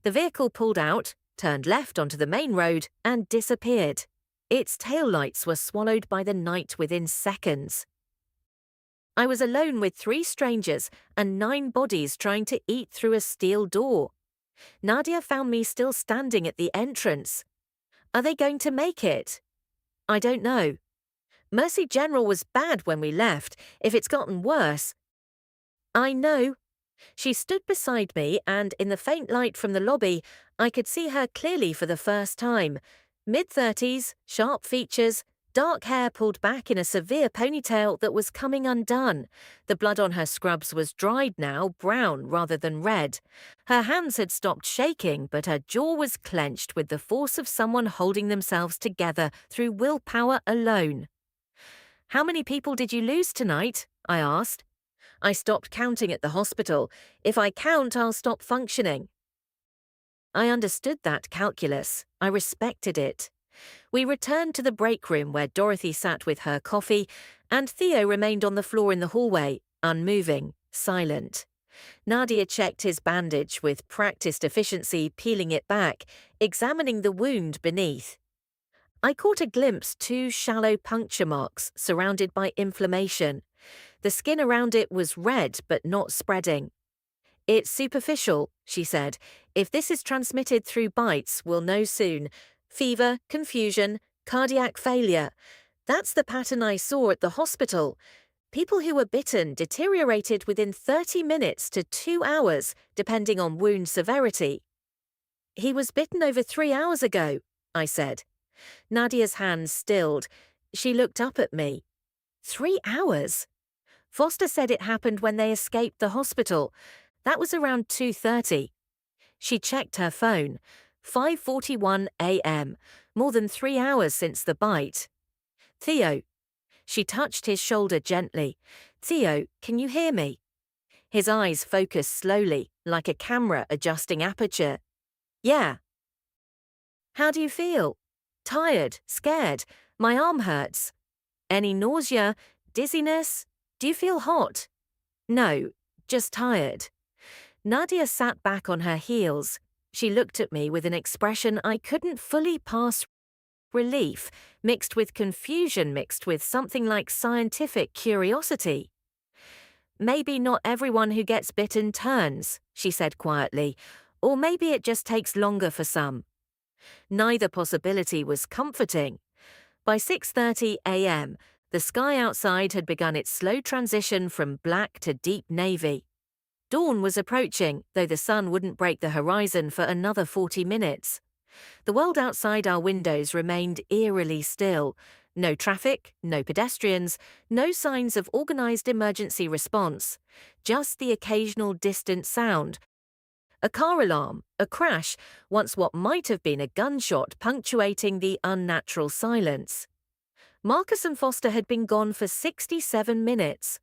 A: The vehicle pulled out, turned left onto the main road, and disappeared. Its taillights were swallowed by the night within seconds. I was alone with 3 strangers and 9 bodies trying to eat through a steel door. Nadia found me still standing at the entrance. Are they going to make it? I don't know. Mercy General was bad when we left. If it's gotten worse. I know. She stood beside me, and in the faint light from the lobby, I could see her clearly for the first time. Mid-30s, sharp features, Dark hair pulled back in a severe ponytail that was coming undone. The blood on her scrubs was dried now, brown rather than red. Her hands had stopped shaking, but her jaw was clenched with the force of someone holding themselves together through willpower alone. "How many people did you lose tonight?" I asked. "I stopped counting at the hospital. If I count, I'll stop functioning." I understood that calculus. I respected it. We returned to the break room where Dorothy sat with her coffee, and Theo remained on the floor in the hallway, unmoving, silent. Nadia checked his bandage with practiced efficiency, peeling it back, examining the wound beneath. I caught a glimpse 2 shallow puncture marks surrounded by inflammation. The skin around it was red but not spreading. "It's superficial," she said. "If this is transmitted through bites, we'll know soon. Fever, confusion, cardiac failure. That's the pattern I saw at the hospital. People who were bitten deteriorated within 30 minutes to 2 hours, depending on wound severity." "He was bitten over 3 hours ago," I said. Nadia's hands stilled. She looked up at me. 3 hours? Foster said it happened when they escaped the hospital. That was around 2:30. She checked her phone. 5:41 a.m., more than 3 hours since the bite. "Theo." She touched his shoulder gently. "Theo, can you hear me?" His eyes focused slowly, like a camera adjusting aperture. "Yeah." "How do you feel?" "Tired, scared. My arm hurts." "Any nausea, dizziness? Do you feel hot?" "No, just tired." Nadia sat back on her heels. She looked at me with an expression I couldn't fully pass. Relief, mixed with confusion, mixed with something like scientific curiosity. "Maybe not everyone who gets bitten turns," she said quietly, "or maybe it just takes longer for some." Neither possibility was comforting. By 6:30 a.m., the sky outside had begun its slow transition from black to deep navy. Dawn was approaching, though the sun wouldn't break the horizon for another 40 minutes. The world outside our windows remained eerily still. No traffic, no pedestrians, no signs of organized emergency response. Just the occasional distant sound. A car alarm, a crash, once what might have been a gunshot punctuating the unnatural silence. Marcus and Foster had been gone for 67 minutes.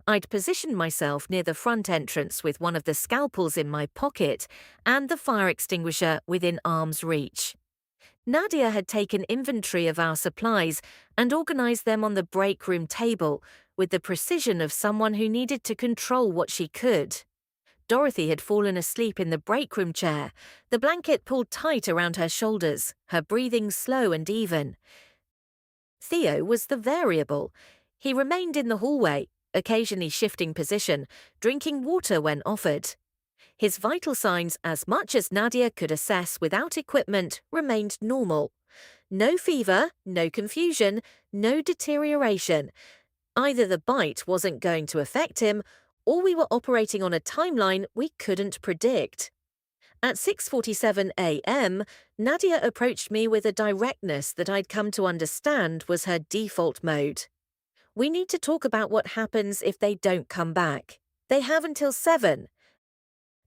A: I'd positioned myself near the front entrance with one of the scalpels in my pocket and the fire extinguisher within arm's reach. Nadia had taken inventory of our supplies and organized them on the break room table with the precision of someone who needed to control what she could. Dorothy had fallen asleep in the break room chair, the blanket pulled tight around her shoulders, her breathing slow and even. Theo was the variable. He remained in the hallway, occasionally shifting position, drinking water when offered. His vital signs, as much as Nadia could assess without equipment, remained normal. No fever, no confusion, no deterioration. Either the bite wasn't going to affect him, or we were operating on a timeline we couldn't predict. At 6:47 a.m., Nadia approached me with a directness that I'd come to understand was her default mode. "We need to talk about what happens if they don't come back. They have until 7.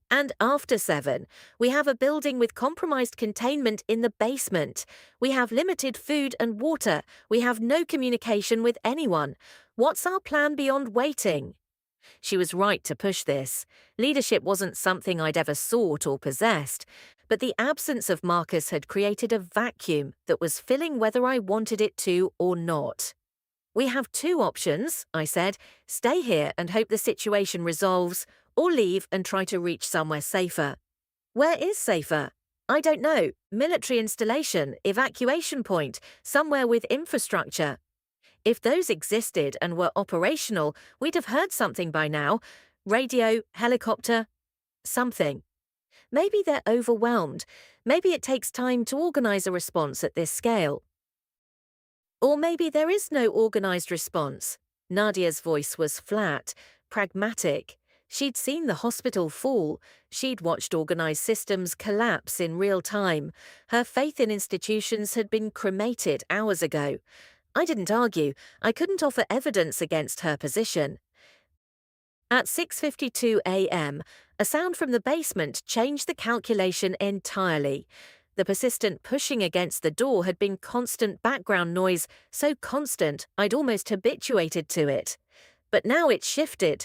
A: And after 7, we have a building with compromised containment in the basement. We have limited food and water. We have no communication with anyone. What's our plan beyond waiting?" She was right to push this. Leadership wasn't something I'd ever sought or possessed, but the absence of Marcus had created a vacuum that was filling whether I wanted it to or not. "We have 2 options," I said. "Stay here and hope the situation resolves, or leave and try to reach somewhere safer." "Where is safer?" "I don't know. Military installation, evacuation point, somewhere with infrastructure." If those existed and were operational, we'd have heard something by now. Radio, helicopter, something. Maybe they're overwhelmed. Maybe it takes time to organize a response at this scale. Or maybe there is no organized response. Nadia's voice was flat, pragmatic. She'd seen the hospital fall. She'd watched organized systems collapse in real time. Her faith in institutions had been cremated hours ago. I didn't argue. I couldn't offer evidence against her position. At 6:52 a.m., a sound from the basement changed the calculation entirely. The persistent pushing against the door had been constant background noise, so constant I'd almost habituated to it. But now it shifted.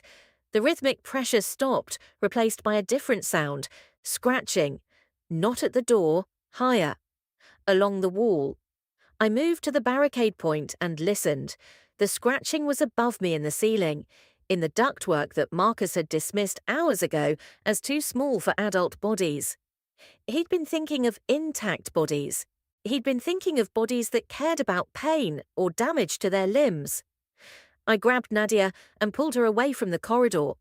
A: The rhythmic pressure stopped, replaced by a different sound, scratching. Not at the door, higher. Along the wall. I moved to the barricade point and listened. The scratching was above me in the ceiling, in the ductwork that Marcus had dismissed hours ago as too small for adult bodies. He'd been thinking of intact bodies. He'd been thinking of bodies that cared about pain or damage to their limbs. I grabbed Nadia and pulled her away from the corridor.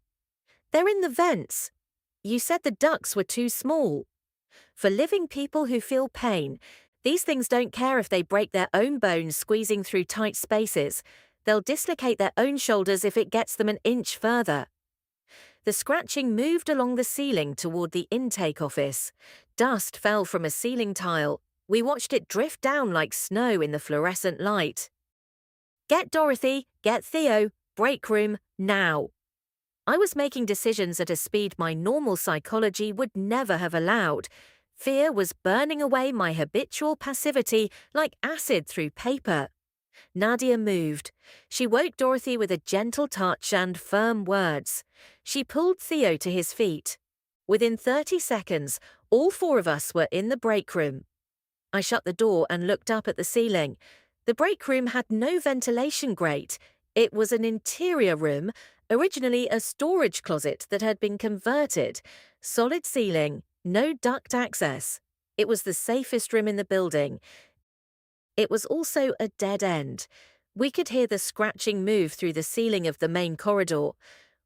A: They're in the vents. You said the ducts were too small. For living people who feel pain, these things don't care if they break their own bones squeezing through tight spaces. They'll dislocate their own shoulders if it gets them an inch further. The scratching moved along the ceiling toward the intake office. Dust fell from a ceiling tile. We watched it drift down like snow in the fluorescent light. Get Dorothy, get Theo, break room, now. I was making decisions at a speed my normal psychology would never have allowed. Fear was burning away my habitual passivity like acid through paper. Nadia moved. She woke Dorothy with a gentle touch and firm words. She pulled Theo to his feet. Within 30 seconds, all four of us were in the break room. I shut the door and looked up at the ceiling. The break room had no ventilation grate. It was an interior room, originally a storage closet that had been converted. Solid ceiling, no duct access. It was the safest room in the building. It was also a dead end. We could hear the scratching move through the ceiling of the main corridor.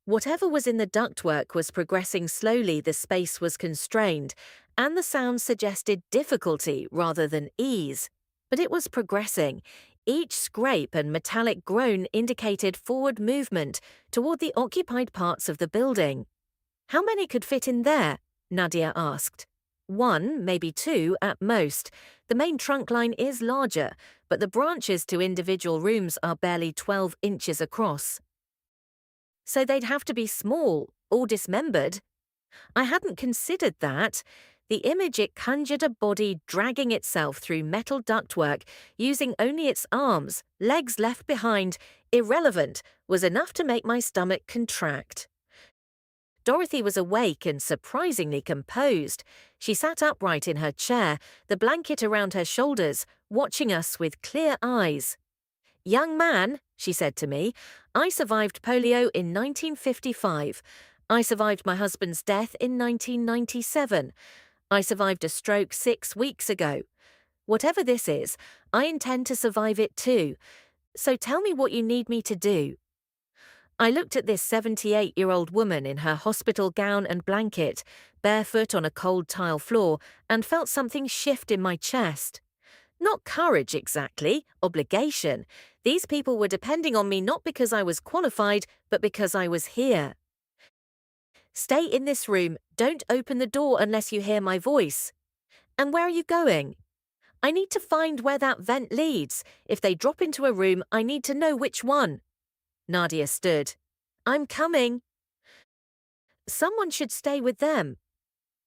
A: Whatever was in the ductwork was progressing slowly. The space was constrained, and the sound suggested difficulty rather than ease. But it was progressing. Each scrape and metallic groan indicated forward movement toward the occupied parts of the building. How many could fit in there? Nadia asked. One, maybe two at most. The main trunk line is larger, but the branches to individual rooms are barely 12 inches across. So they'd have to be small, or dismembered. I hadn't considered that. The image it conjured a body dragging itself through metal ductwork, using only its arms, legs left behind, irrelevant, was enough to make my stomach contract. Dorothy was awake and surprisingly composed. She sat upright in her chair, the blanket around her shoulders, watching us with clear eyes. "Young man," she said to me, "I survived polio in 1955. I survived my husband's death in 1997. I survived a stroke 6 weeks ago. Whatever this is, I intend to survive it too. So tell me what you need me to do." I looked at this 78-year-old woman in her hospital gown and blanket, barefoot on a cold tile floor, and felt something shift in my chest. Not courage exactly, obligation. These people were depending on me not because I was qualified, but because I was here. "Stay in this room. Don't open the door unless you hear my voice." "And where are you going?" "I need to find where that vent leads. If they drop into a room, I need to know which one." Nadia stood. "I'm coming." Someone should stay with them.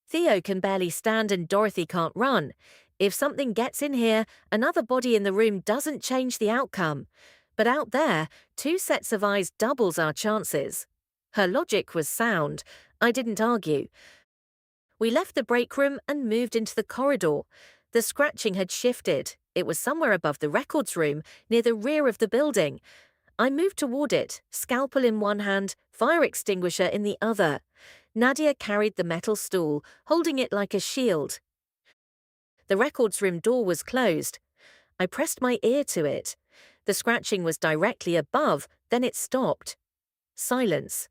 A: Theo can barely stand and Dorothy can't run. If something gets in here, another body in the room doesn't change the outcome. But out there, 2 sets of eyes doubles our chances. Her logic was sound. I didn't argue. We left the break room and moved into the corridor. The scratching had shifted. It was somewhere above the records room, near the rear of the building. I moved toward it, scalpel in one hand, fire extinguisher in the other. Nadia carried the metal stool, holding it like a shield. The records room door was closed. I pressed my ear to it. The scratching was directly above, then it stopped. Silence.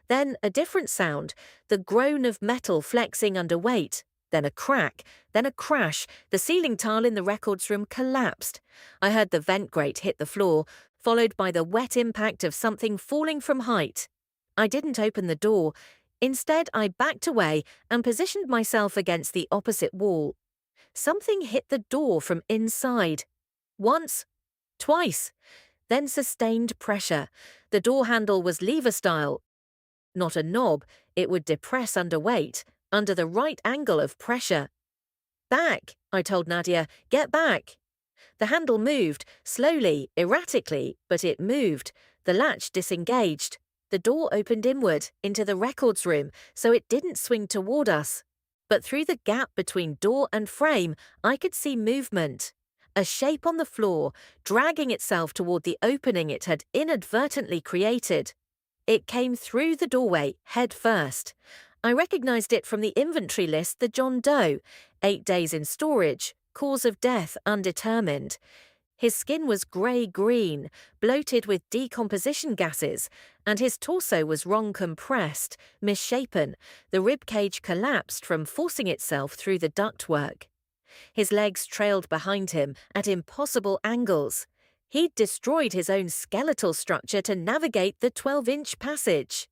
A: Then a different sound, the groan of metal flexing under weight. Then a crack, then a crash. The ceiling tile in the records room collapsed. I heard the vent grate hit the floor, followed by the wet impact of something falling from height. I didn't open the door. Instead, I backed away and positioned myself against the opposite wall. Something hit the door from inside. Once, Twice. Then sustained pressure. The door handle was lever style, not a knob. It would depress under weight, under the right angle of pressure. Back, I told Nadia. Get back. The handle moved, slowly, erratically, but it moved. The latch disengaged. The door opened inward, into the records room, so it didn't swing toward us. But through the gap between door and frame, I could see movement. A shape on the floor, dragging itself toward the opening it had inadvertently created. It came through the doorway, head first. I recognized it from the inventory list, the John Doe, 8 days in storage, cause of death undetermined. His skin was grey-green, bloated with decomposition gases, and his torso was wrong compressed, misshapen. The rib cage collapsed from forcing itself through the ductwork. His legs trailed behind him at impossible angles. He'd destroyed his own skeletal structure to navigate the 12-inch passage.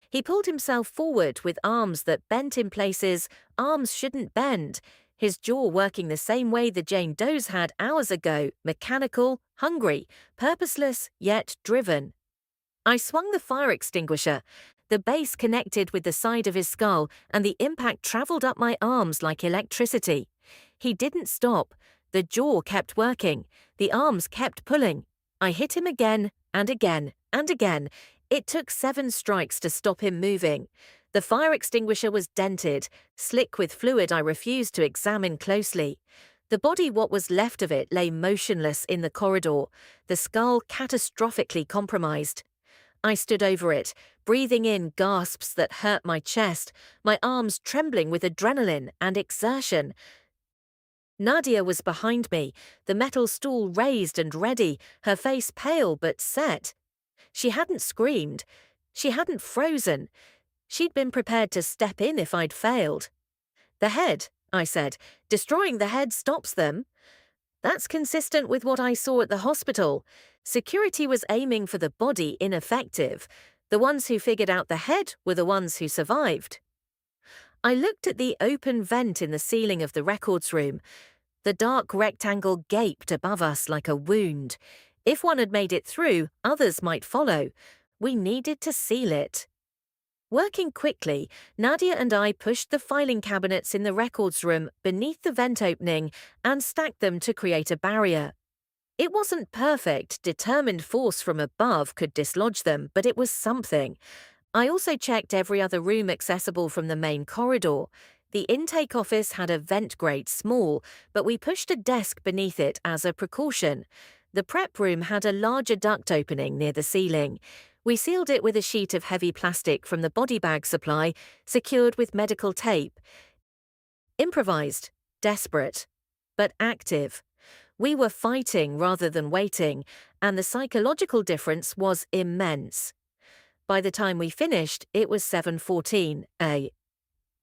A: He pulled himself forward with arms that bent in places arms shouldn't bend, his jaw working the same way the Jane Does had hours ago, mechanical, hungry, purposeless, yet driven. I swung the fire extinguisher. The base connected with the side of his skull, and the impact traveled up my arms like electricity. He didn't stop. The jaw kept working. The arms kept pulling. I hit him again, and again, and again. It took 7 strikes to stop him moving. The fire extinguisher was dented, slick with fluid I refused to examine closely. The body, what was left of it, lay motionless in the corridor, the skull catastrophically compromised. I stood over it, breathing in gasps that hurt my chest, my arms trembling with adrenaline and exertion. Nadia was behind me, the metal stool raised and ready, her face pale but set. She hadn't screamed. She hadn't frozen. She'd been prepared to step in if I'd failed. The head, I said. Destroying the head stops them. That's consistent with what I saw at the hospital. Security was aiming for the body, ineffective. The ones who figured out the head were the ones who survived. I looked at the open vent in the ceiling of the records room. The dark rectangle gaped above us like a wound. If one had made it through, others might follow. We needed to seal it. Working quickly, Nadia and I pushed the filing cabinets in the records room beneath the vent opening and stacked them to create a barrier. It wasn't perfect. Determined force from above could dislodge them, but it was something. I also checked every other room accessible from the main corridor. The intake office had a vent grate small, but we pushed a desk beneath it as a precaution. The prep room had a larger duct opening near the ceiling. We sealed it with a sheet of heavy plastic from the body bag supply, secured with medical tape. Improvised, desperate, but active. We were fighting rather than waiting, and the psychological difference was immense. By the time we finished, it was 7:14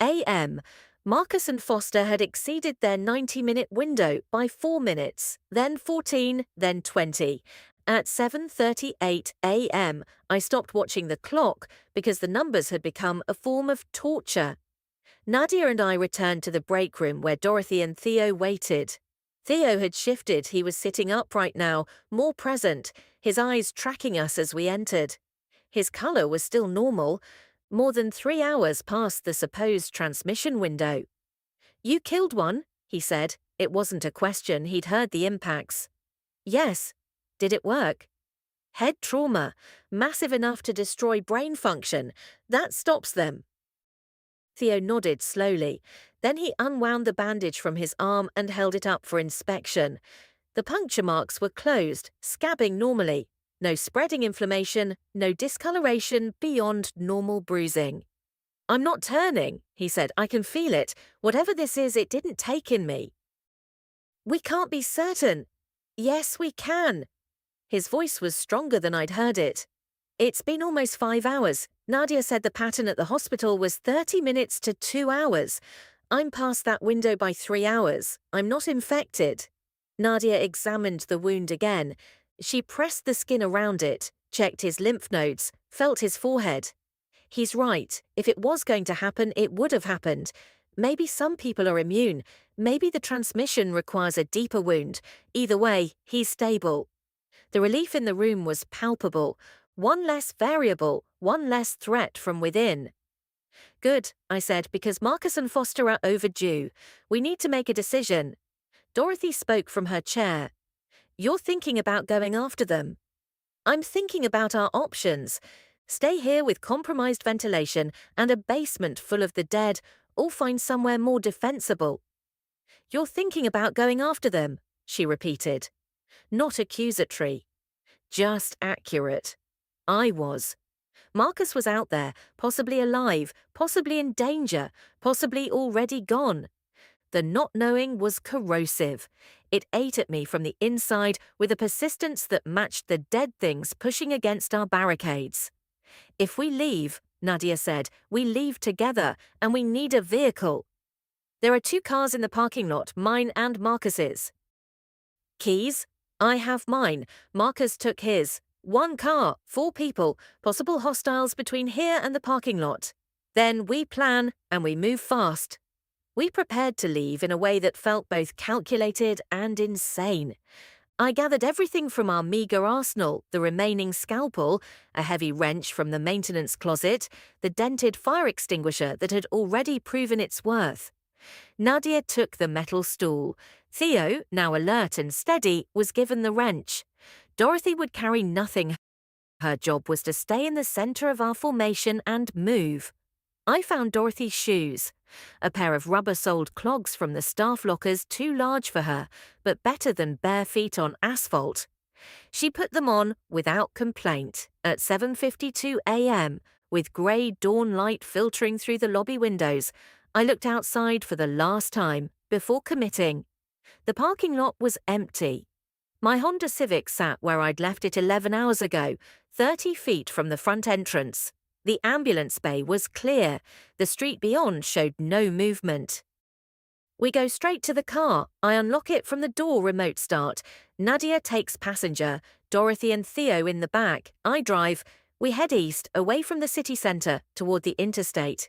A: a.m. Marcus and Foster had exceeded their 90-minute window by 4 minutes, then 14, then 20. At 7:38 a.m., I stopped watching the clock because the numbers had become a form of torture. Nadia and I returned to the break room where Dorothy and Theo waited. Theo had shifted. He was sitting upright now, more present, his eyes tracking us as we entered. His color was still normal, more than 3 hours past the supposed transmission window. "You killed one," he said. It wasn't a question. He'd heard the impacts. "Yes." "Did it work?" "Head trauma, massive enough to destroy brain function. That stops them." Theo nodded slowly. Then he unwound the bandage from his arm and held it up for inspection. The puncture marks were closed, scabbing normally. No spreading inflammation, no discoloration beyond normal bruising. "I'm not turning," he said. "I can feel it. Whatever this is, it didn't take in me." "We can't be certain." "Yes, we can." His voice was stronger than I'd heard it. "It's been almost 5 hours. Nadia said the pattern at the hospital was 30 minutes to 2 hours. I'm past that window by 3 hours. I'm not infected." Nadia examined the wound again. She pressed the skin around it, checked his lymph nodes, felt his forehead. "He's right. If it was going to happen, it would have happened. Maybe some people are immune. Maybe the transmission requires a deeper wound. Either way, he's stable. The relief in the room was palpable. One less variable, one less threat from within. Good, I said, because Marcus and Foster are overdue. We need to make a decision. Dorothy spoke from her chair. You're thinking about going after them. I'm thinking about our options. Stay here with compromised ventilation and a basement full of the dead, or find somewhere more defensible. You're thinking about going after them, she repeated. Not accusatory. Just accurate. I was. Marcus was out there, possibly alive, possibly in danger, possibly already gone. The not knowing was corrosive. It ate at me from the inside with a persistence that matched the dead things pushing against our barricades. If we leave, Nadia said, we leave together, and we need a vehicle. There are 2 cars in the parking lot, mine and Marcus's. Keys? I have mine. Marcus took his. 1 car, 4 people, possible hostiles between here and the parking lot. Then we plan, and we move fast. We prepared to leave in a way that felt both calculated and insane. I gathered everything from our meager arsenal, the remaining scalpel, a heavy wrench from the maintenance closet, the dented fire extinguisher that had already proven its worth. Nadia took the metal stool. Theo, now alert and steady, was given the wrench. Dorothy would carry nothing. Her job was to stay in the center of our formation and move. I found Dorothy's shoes. A pair of rubber-soled clogs from the staff lockers too large for her, but better than bare feet on asphalt. She put them on without complaint at 7:52 a.m., with grey dawn light filtering through the lobby windows. I looked outside for the last time before committing. The parking lot was empty. My Honda Civic sat where I'd left it 11 hours ago, 30 feet from the front entrance. The ambulance bay was clear. The street beyond showed no movement. We go straight to the car. I unlock it from the door remote start. Nadia takes passenger, Dorothy and Theo in the back. I drive. We head east, away from the city centre, toward the interstate.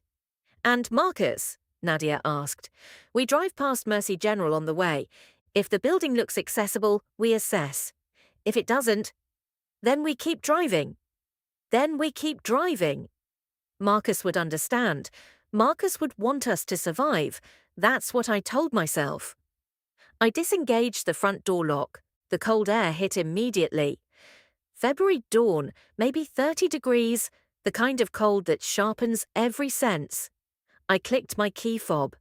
A: And Marcus? Nadia asked. We drive past Mercy General on the way. If the building looks accessible, we assess. If it doesn't, then we keep driving. Marcus would understand. Marcus would want us to survive. That's what I told myself. I disengaged the front door lock. The cold air hit immediately. February dawn, maybe 30 degrees, the kind of cold that sharpens every sense. I clicked my key fob.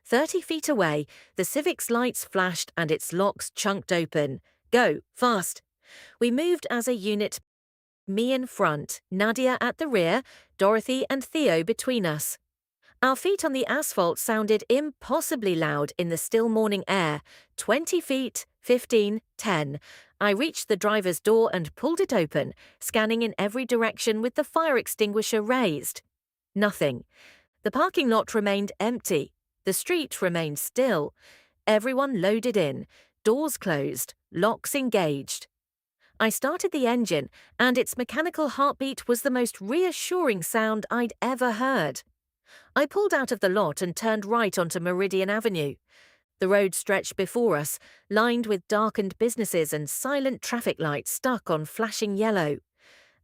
A: 30 feet away, the Civic's lights flashed and its locks chunked open. Go, fast. We moved as a unit. Me in front, Nadia at the rear, Dorothy and Theo between us. Our feet on the asphalt sounded impossibly loud in the still morning air. 20 feet, 15, 10. I reached the driver's door and pulled it open, scanning in every direction with the fire extinguisher raised. Nothing. The parking lot remained empty. The street remained still. Everyone loaded in, doors closed, locks engaged. I started the engine, and its mechanical heartbeat was the most reassuring sound I'd ever heard. I pulled out of the lot and turned right onto Meridian Avenue. The road stretched before us, lined with darkened businesses and silent traffic lights stuck on flashing yellow.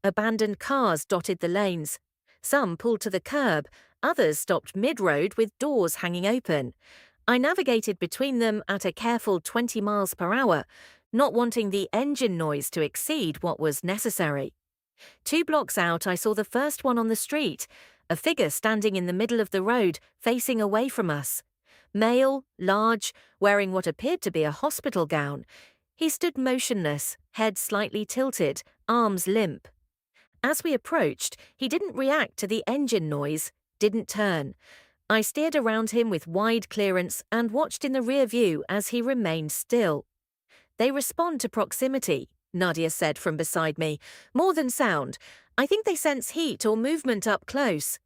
A: Abandoned cars dotted the lanes. Some pulled to the curb, others stopped mid-road with doors hanging open. I navigated between them at a careful 20 miles per hour, not wanting the engine noise to exceed what was necessary. 2 blocks out, I saw the first one on the street, a figure standing in the middle of the road, facing away from us. Male, large, wearing what appeared to be a hospital gown. He stood motionless, head slightly tilted, arms limp. As we approached, he didn't react to the engine noise, didn't turn. I steered around him with wide clearance and watched in the rear view as he remained still. They respond to proximity, Nadia said from beside me. More than sound. I think they sense heat or movement up close.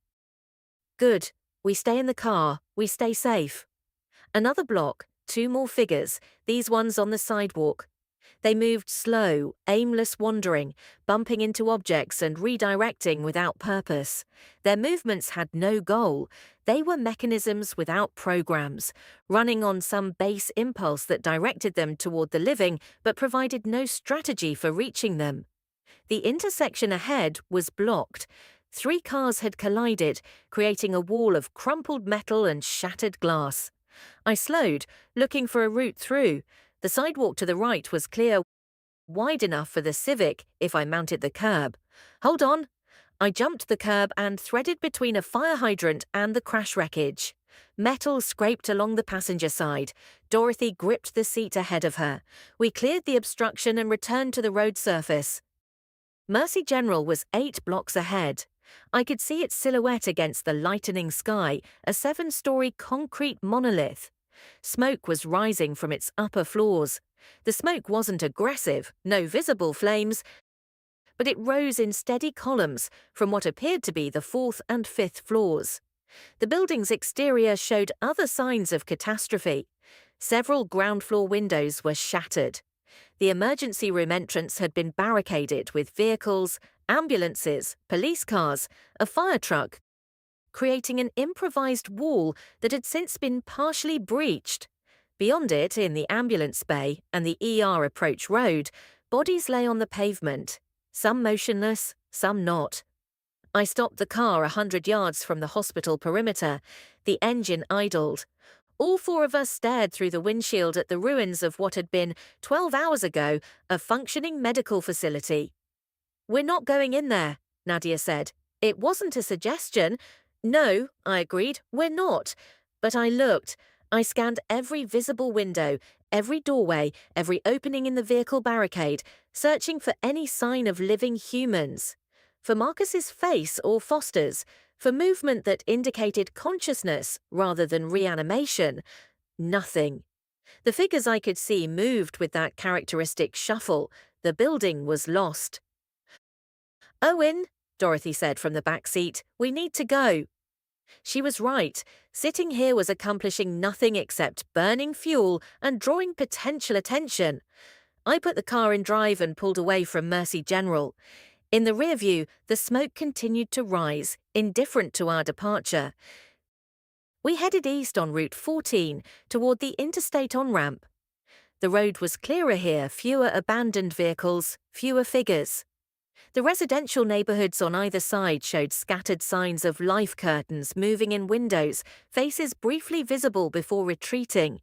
A: Good. We stay in the car. We stay safe. Another block, 2 more figures, these ones on the sidewalk. They moved slow, aimless wandering, bumping into objects and redirecting without purpose. Their movements had no goal. They were mechanisms without programs, running on some base impulse that directed them toward the living but provided no strategy for reaching them. The intersection ahead was blocked. 3 cars had collided, creating a wall of crumpled metal and shattered glass. I slowed, looking for a route through. The sidewalk to the right was clear, wide enough for the Civic if I mounted the curb. Hold on. I jumped the curb and threaded between a fire hydrant and the crash wreckage. Metal scraped along the passenger side. Dorothy gripped the seat ahead of her. We cleared the obstruction and returned to the road surface. Mercy General was 8 blocks ahead. I could see its silhouette against the lightening sky, a 7-story concrete monolith. Smoke was rising from its upper floors. The smoke wasn't aggressive, no visible flames, but it rose in steady columns from what appeared to be the 4th and 5th floors. The building's exterior showed other signs of catastrophe. Several ground-floor windows were shattered. The emergency room entrance had been barricaded with vehicles, ambulances, police cars, a fire truck, creating an improvised wall that had since been partially breached. Beyond it, in the ambulance bay and the ER approach road, bodies lay on the pavement, some motionless, some not. I stopped the car 100 yards from the hospital perimeter. The engine idled. All 4 of us stared through the windshield at the ruins of what had been, 12 hours ago, a functioning medical facility. "We're not going in there," Nadia said. "It wasn't a suggestion." "No," I agreed, "we're not." But I looked. I scanned every visible window, every doorway, every opening in the vehicle barricade, searching for any sign of living humans. For Marcus's face or Foster's, for movement that indicated consciousness rather than reanimation. Nothing. The figures I could see moved with that characteristic shuffle. The building was lost. "Owen," Dorothy said from the back seat, "we need to go." She was right. Sitting here was accomplishing nothing except burning fuel and drawing potential attention. I put the car in drive and pulled away from Mercy General. In the rear view, the smoke continued to rise, indifferent to our departure. We headed east on Route 14 toward the interstate on-ramp. The road was clearer here, fewer abandoned vehicles, fewer figures. The residential neighborhoods on either side showed scattered signs of life curtains moving in windows, faces briefly visible before retreating,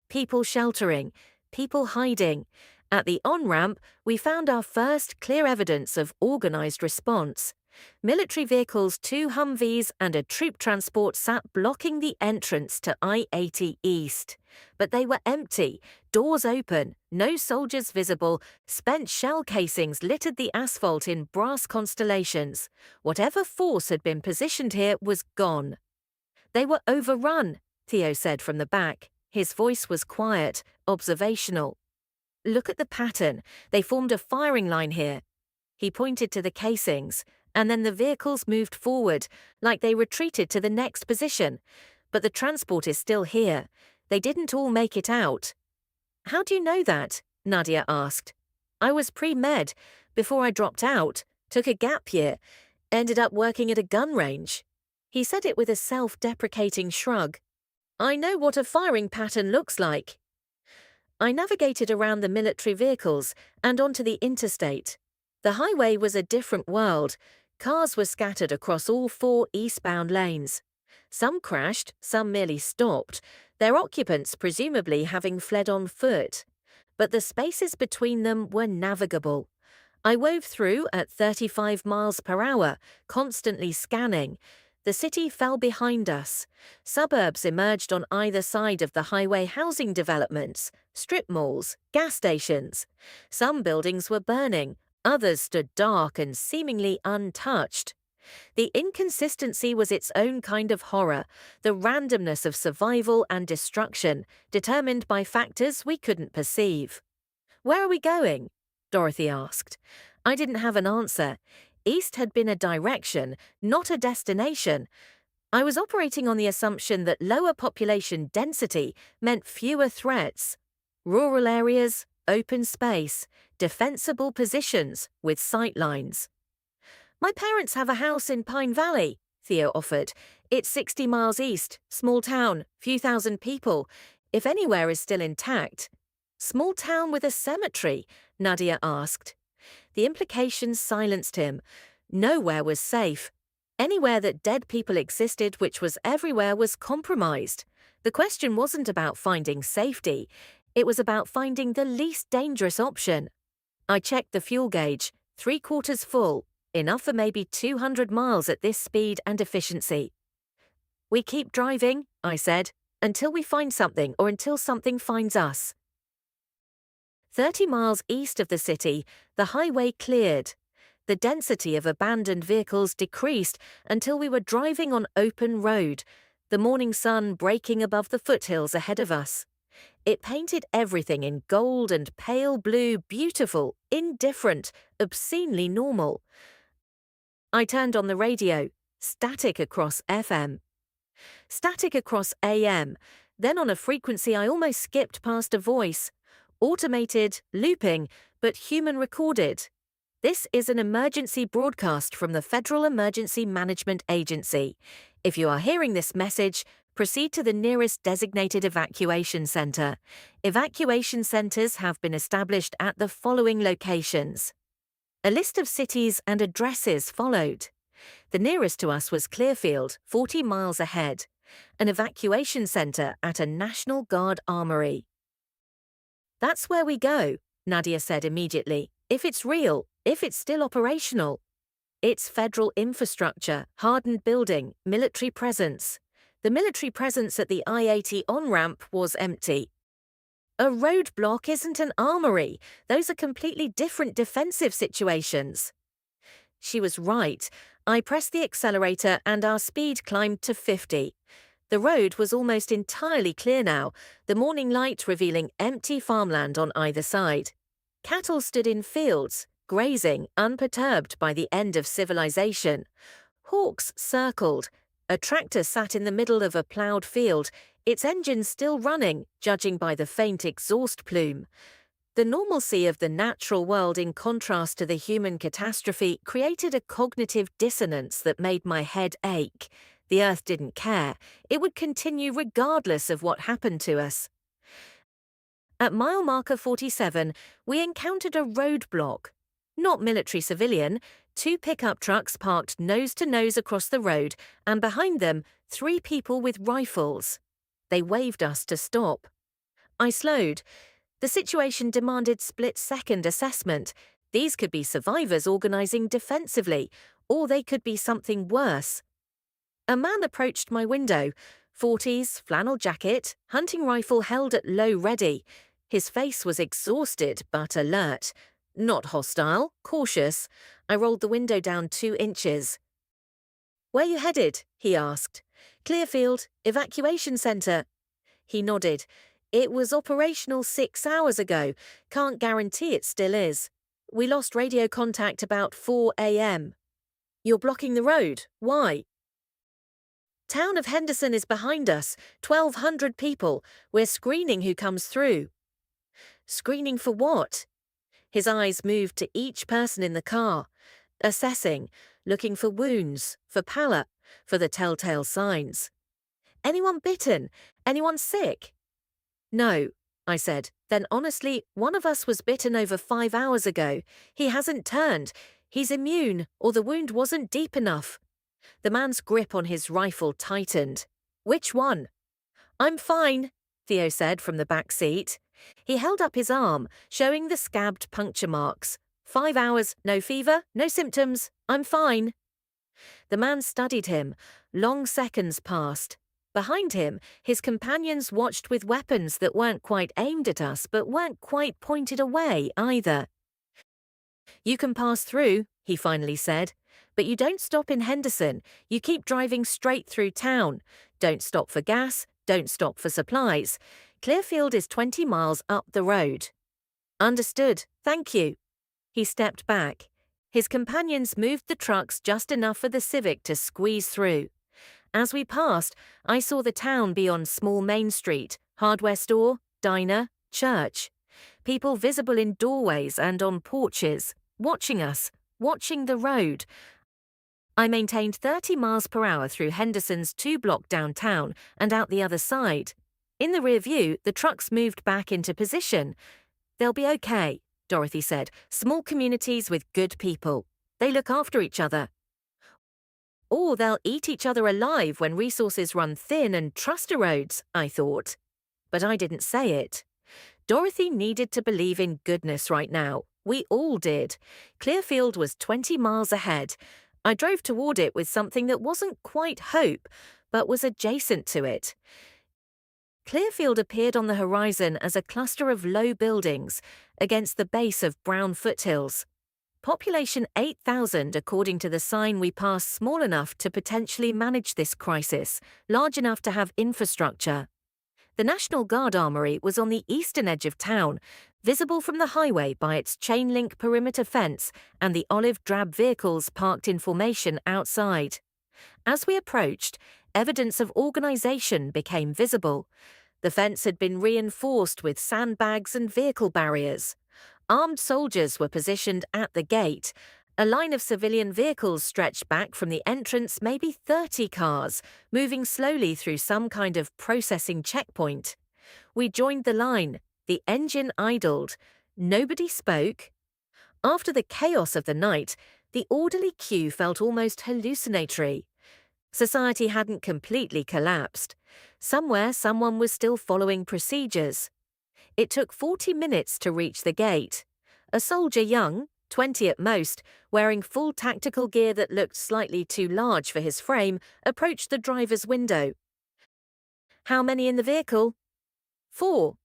A: people sheltering, people hiding. At the on-ramp, we found our first clear evidence of organized response. Military vehicles, 2 Humvees, and a troop transport sat blocking the entrance to I-80 East. But they were empty, doors open, no soldiers visible, spent shell casings littered the asphalt in brass constellations. Whatever force had been positioned here was gone. "They were overrun," Theo said from the back. His voice was quiet, observational. "Look at the pattern. They formed a firing line here." He pointed to the casings, and then the vehicles moved forward, like they retreated to the next position. But the transport is still here. They didn't all make it out. "How do you know that?" Nadia asked. "I was pre-med. Before I dropped out, took a gap year, ended up working at a gun range." He said it with a self-deprecating shrug. "I know what a firing pattern looks like." I navigated around the military vehicles and onto the interstate. The highway was a different world. Cars were scattered across all 4 eastbound lanes. Some crashed, some merely stopped, their occupants presumably having fled on foot. But the spaces between them were navigable. I wove through at 35 miles per hour, constantly scanning. The city fell behind us. Suburbs emerged on either side of the highway, housing developments, strip malls, gas stations. Some buildings were burning, others stood dark and seemingly untouched. The inconsistency was its own kind of horror, the randomness of survival and destruction, determined by factors we couldn't perceive. "Where are we going?" Dorothy asked. I didn't have an answer. East had been a direction, not a destination. I was operating on the assumption that lower population density meant fewer threats. Rural areas, open space, defensible positions with sight lines. My parents have a house in Pine Valley, Theo offered. It's 60 miles east, small town, few thousand people, if anywhere is still intact. Small town with a cemetery, Nadia asked. The implications silenced him. Nowhere was safe. Anywhere that dead people existed, which was everywhere, was compromised. The question wasn't about finding safety. It was about finding the least dangerous option. I checked the fuel gauge, 3/4 full, enough for maybe 200 miles at this speed and efficiency. We keep driving, I said, until we find something or until something finds us. 30 miles east of the city, the highway cleared. The density of abandoned vehicles decreased until we were driving on open road, the morning sun breaking above the foothills ahead of us. It painted everything in gold and pale blue, beautiful, indifferent, obscenely normal. I turned on the radio, static across FM. Static across AM, then on a frequency I almost skipped past a voice. Automated, looping, but human recorded. This is an emergency broadcast from the Federal Emergency Management Agency. If you are hearing this message, proceed to the nearest designated evacuation center. Evacuation centers have been established at the following locations. A list of cities and addresses followed. The nearest to us was Clearfield, 40 miles ahead, an evacuation center at a National Guard armory. That's where we go, Nadia said immediately. If it's real, if it's still operational. It's federal infrastructure, hardened building, military presence. The military presence at the I-80 on-ramp was empty. A roadblock isn't an armory. Those are completely different defensive situations. She was right. I pressed the accelerator and our speed climbed to 50. The road was almost entirely clear now, the morning light revealing empty farmland on either side. Cattle stood in fields, grazing, unperturbed by the end of civilization. Hawks circled. A tractor sat in the middle of a ploughed field, its engine still running, judging by the faint exhaust plume. The normalcy of the natural world in contrast to the human catastrophe created a cognitive dissonance that made my head ache. The Earth didn't care. It would continue regardless of what happened to us. At mile marker 47, we encountered a roadblock. Not military civilian, 2 pickup trucks parked nose to nose across the road, and behind them, 3 people with rifles. They waved us to stop. I slowed. The situation demanded split-second assessment. These could be survivors organizing defensively, or they could be something worse. A man approached my window, 40s, flannel jacket, hunting rifle held at low ready. His face was exhausted but alert. Not hostile, cautious. I rolled the window down 2 inches. "Where you headed?" he asked. "Clearfield, evacuation center." He nodded. "It was operational 6 hours ago. Can't guarantee it still is. We lost radio contact about 4 a.m. "You're blocking the road. Why?" "Town of Henderson is behind us. 1,200 people. We're screening who comes through." "Screening for what?" His eyes moved to each person in the car, assessing, looking for wounds, for pallor, for the telltale signs. "Anyone bitten? Anyone sick?" "No," I said. "Then honestly, one of us was bitten over 5 hours ago. He hasn't turned. He's immune, or the wound wasn't deep enough." The man's grip on his rifle tightened. "Which one?" "I'm fine," Theo said from the back seat. He held up his arm, showing the scabbed puncture marks. 5 hours, no fever, no symptoms. I'm fine." The man studied him. Long seconds passed. Behind him, his companions watched with weapons that weren't quite aimed at us but weren't quite pointed away either. "You can pass through," he finally said. "But you don't stop in Henderson. You keep driving straight through town. Don't stop for gas. Don't stop for supplies. Clearfield is 20 miles up the road." "Understood. Thank you." He stepped back. His companions moved the trucks just enough for the Civic to squeeze through. As we passed, I saw the town beyond small Main Street, hardware store, diner, church. People visible in doorways and on porches, watching us, watching the road. I maintained 30 miles per hour through Henderson's 2-block downtown and out the other side. In the rear view, the trucks moved back into position. They'll be okay, Dorothy said. Small communities with good people. They look after each other. Or they'll eat each other alive when resources run thin and trust erodes, I thought. But I didn't say it. Dorothy needed to believe in goodness right now. We all did. Clearfield was 20 miles ahead. I drove toward it with something that wasn't quite hope, but was adjacent to it. Clearfield appeared on the horizon as a cluster of low buildings against the base of brown foothills. Population 8,000 according to the sign we passed, small enough to potentially manage this crisis, large enough to have infrastructure. The National Guard Armory was on the eastern edge of town, visible from the highway by its chain-link perimeter fence and the olive-drab vehicles parked in formation outside. As we approached, evidence of organization became visible. The fence had been reinforced with sandbags and vehicle barriers. Armed soldiers were positioned at the gate. A line of civilian vehicles stretched back from the entrance, maybe 30 cars, moving slowly through some kind of processing checkpoint. We joined the line. The engine idled. Nobody spoke. After the chaos of the night, the orderly queue felt almost hallucinatory. Society hadn't completely collapsed. Somewhere, someone was still following procedures. It took 40 minutes to reach the gate. A soldier young, 20 at most, wearing full tactical gear that looked slightly too large for his frame, approached the driver's window. "How many in the vehicle?" "4.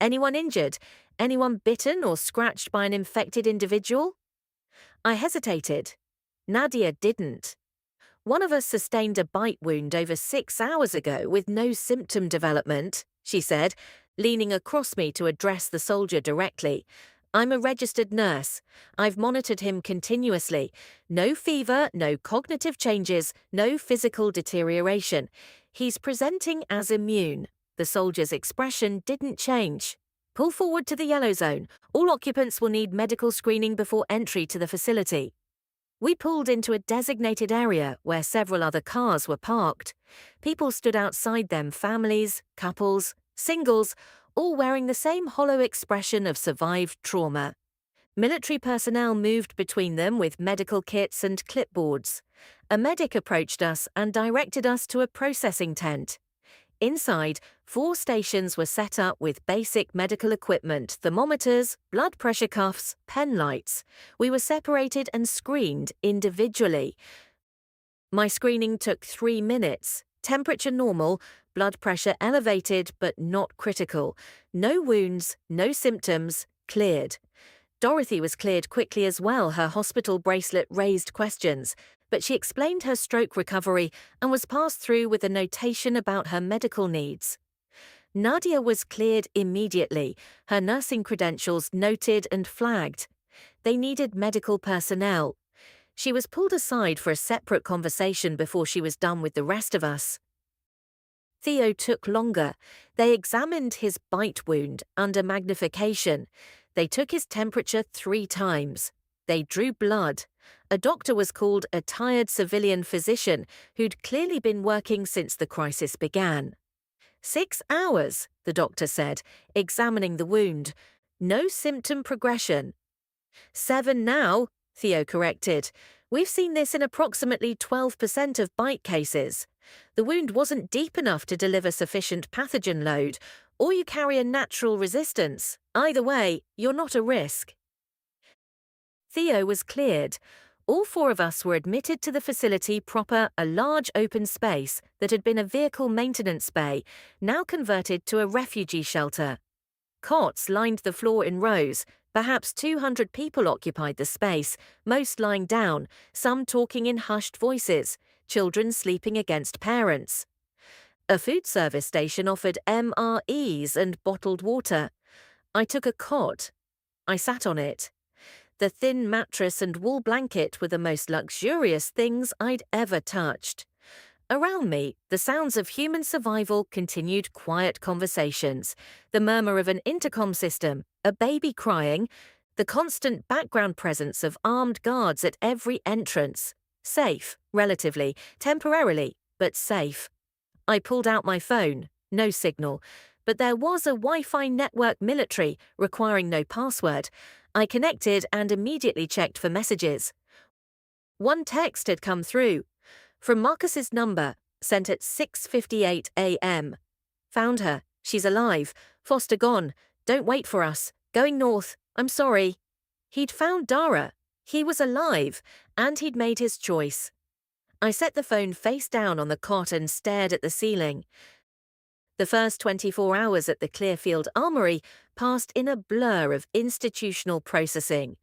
A: Anyone injured? Anyone bitten or scratched by an infected individual?" I hesitated. Nadia didn't. "One of us sustained a bite wound over 6 hours ago with no symptom development," she said, leaning across me to address the soldier directly. "I'm a registered nurse. I've monitored him continuously. No fever, no cognitive changes, no physical deterioration. He's presenting as immune." The soldier's expression didn't change. "Pull forward to the yellow zone. All occupants will need medical screening before entry to the facility." We pulled into a designated area where several other cars were parked. People stood outside them, families, couples, singles, all wearing the same hollow expression of survived trauma. Military personnel moved between them with medical kits and clipboards. A medic approached us and directed us to a processing tent. Inside, 4 stations were set up with basic medical equipment, thermometers, blood pressure cuffs, pen lights. We were separated and screened individually. My screening took 3 minutes. Temperature normal, blood pressure elevated but not critical. No wounds, no symptoms, cleared. Dorothy was cleared quickly as well. Her hospital bracelet raised questions, but she explained her stroke recovery and was passed through with a notation about her medical needs. Nadia was cleared immediately, her nursing credentials noted and flagged. They needed medical personnel. She was pulled aside for a separate conversation before she was done with the rest of us. Theo took longer. They examined his bite wound under magnification. They took his temperature 3 times. They drew blood. A doctor was called, a tired civilian physician who'd clearly been working since the crisis began. 6 hours, the doctor said, examining the wound. No symptom progression. 7 now, Theo corrected. We've seen this in approximately 12% of bite cases. The wound wasn't deep enough to deliver sufficient pathogen load, or you carry a natural resistance. Either way, you're not a risk. Theo was cleared. All 4 of us were admitted to the facility proper, a large open space that had been a vehicle maintenance bay, now converted to a refugee shelter. Cots lined the floor in rows. Perhaps 200 people occupied the space, most lying down, some talking in hushed voices, children sleeping against parents. A food service station offered MREs and bottled water. I took a cot. I sat on it. The thin mattress and wool blanket were the most luxurious things I'd ever touched. Around me, the sounds of human survival continued quiet conversations, the murmur of an intercom system, a baby crying, the constant background presence of armed guards at every entrance. Safe, relatively, temporarily, but safe. I pulled out my phone, no signal, but there was a Wi-Fi network military requiring no password. I connected and immediately checked for messages. One text had come through, from Marcus's number, sent at 6:58 a.m. Found her. She's alive. Foster gone. Don't wait for us. Going north. I'm sorry. He'd found Dara. He was alive, and he'd made his choice. I set the phone face down on the cot and stared at the ceiling. The first 24 hours at the Clearfield Armory passed in a blur of institutional processing.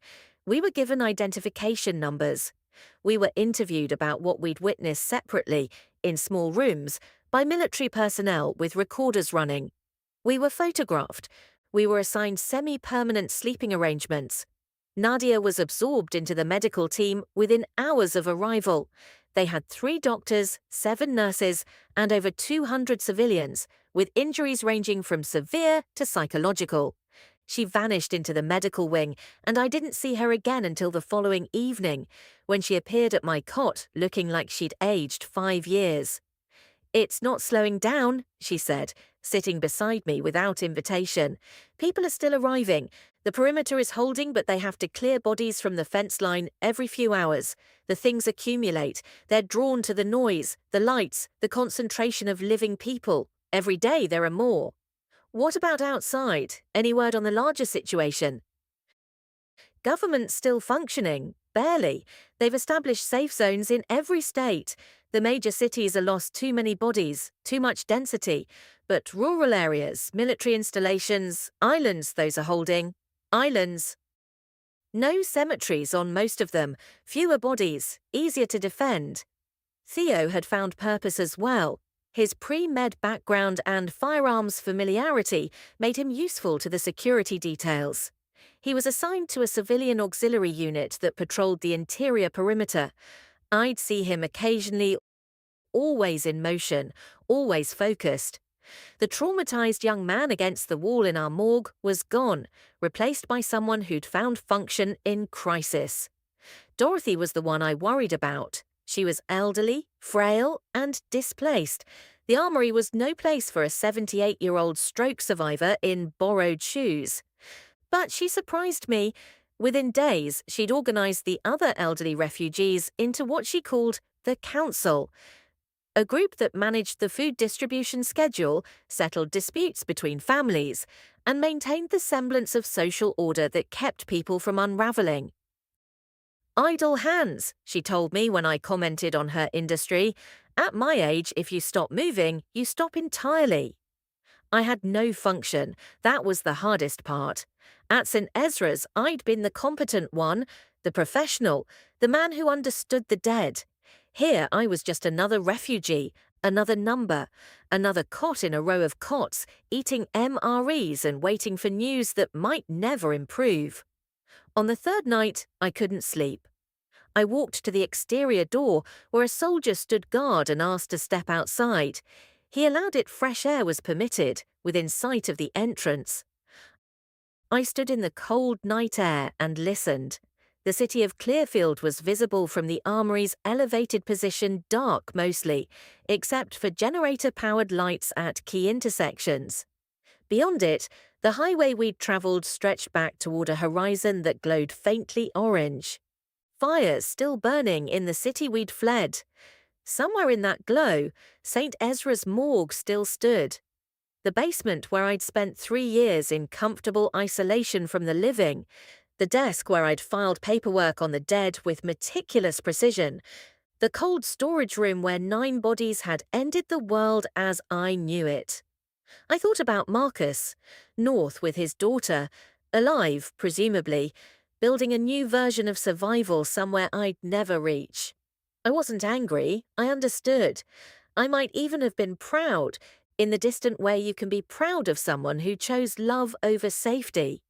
A: We were given identification numbers. We were interviewed about what we'd witnessed separately, in small rooms, by military personnel with recorders running. We were photographed. We were assigned semi-permanent sleeping arrangements. Nadia was absorbed into the medical team within hours of arrival. They had 3 doctors, 7 nurses, and over 200 civilians, with injuries ranging from severe to psychological. She vanished into the medical wing, and I didn't see her again until the following evening, when she appeared at my cot looking like she'd aged 5 years. "It's not slowing down," she said, sitting beside me without invitation. "People are still arriving. The perimeter is holding, but they have to clear bodies from the fence line every few hours. The things accumulate. They're drawn to the noise, the lights, the concentration of living people. Every day there are more." "What about outside? Any word on the larger situation?" "Government's still functioning. Barely. They've established safe zones in every state. The major cities are lost too many bodies, too much density. But rural areas, military installations, islands those are holding. Islands. No cemeteries on most of them, fewer bodies, easier to defend." Theo had found purpose as well. His pre-med background and firearms familiarity made him useful to the security details. He was assigned to a civilian auxiliary unit that patrolled the interior perimeter. I'd see him occasionally, always in motion, always focused. The traumatized young man against the wall in our morgue was gone, replaced by someone who'd found function in crisis. Dorothy was the one I worried about. She was elderly, frail, and displaced. The armory was no place for a 78-year-old stroke survivor in borrowed shoes. But she surprised me. Within days, she'd organized the other elderly refugees into what she called the Council, a group that managed the food distribution schedule, settled disputes between families, and maintained the semblance of social order that kept people from unraveling. "Idle hands," she told me when I commented on her industry. "At my age, if you stop moving, you stop entirely." I had no function. That was the hardest part. At St. Ezra's, I'd been the competent one, the professional, the man who understood the dead. Here I was just another refugee, another number, another cot in a row of cots, eating MREs and waiting for news that might never improve. On the 3rd night, I couldn't sleep. I walked to the exterior door, where a soldier stood guard and asked to step outside. He allowed it fresh air was permitted, within sight of the entrance. I stood in the cold night air and listened. The city of Clearfield was visible from the armory's elevated position, dark mostly, except for generator-powered lights at key intersections. Beyond it, the highway we'd travelled stretched back toward a horizon that glowed faintly orange. Fires still burning in the city we'd fled. Somewhere in that glow, St. Ezra's morgue still stood. The basement where I'd spent 3 years in comfortable isolation from the living, the desk where I'd filed paperwork on the dead with meticulous precision, the cold storage room where 9 bodies had ended the world as I knew it. I thought about Marcus, north with his daughter, alive, presumably, building a new version of survival somewhere I'd never reach. I wasn't angry, I understood. I might even have been proud, in the distant way you can be proud of someone who chose love over safety.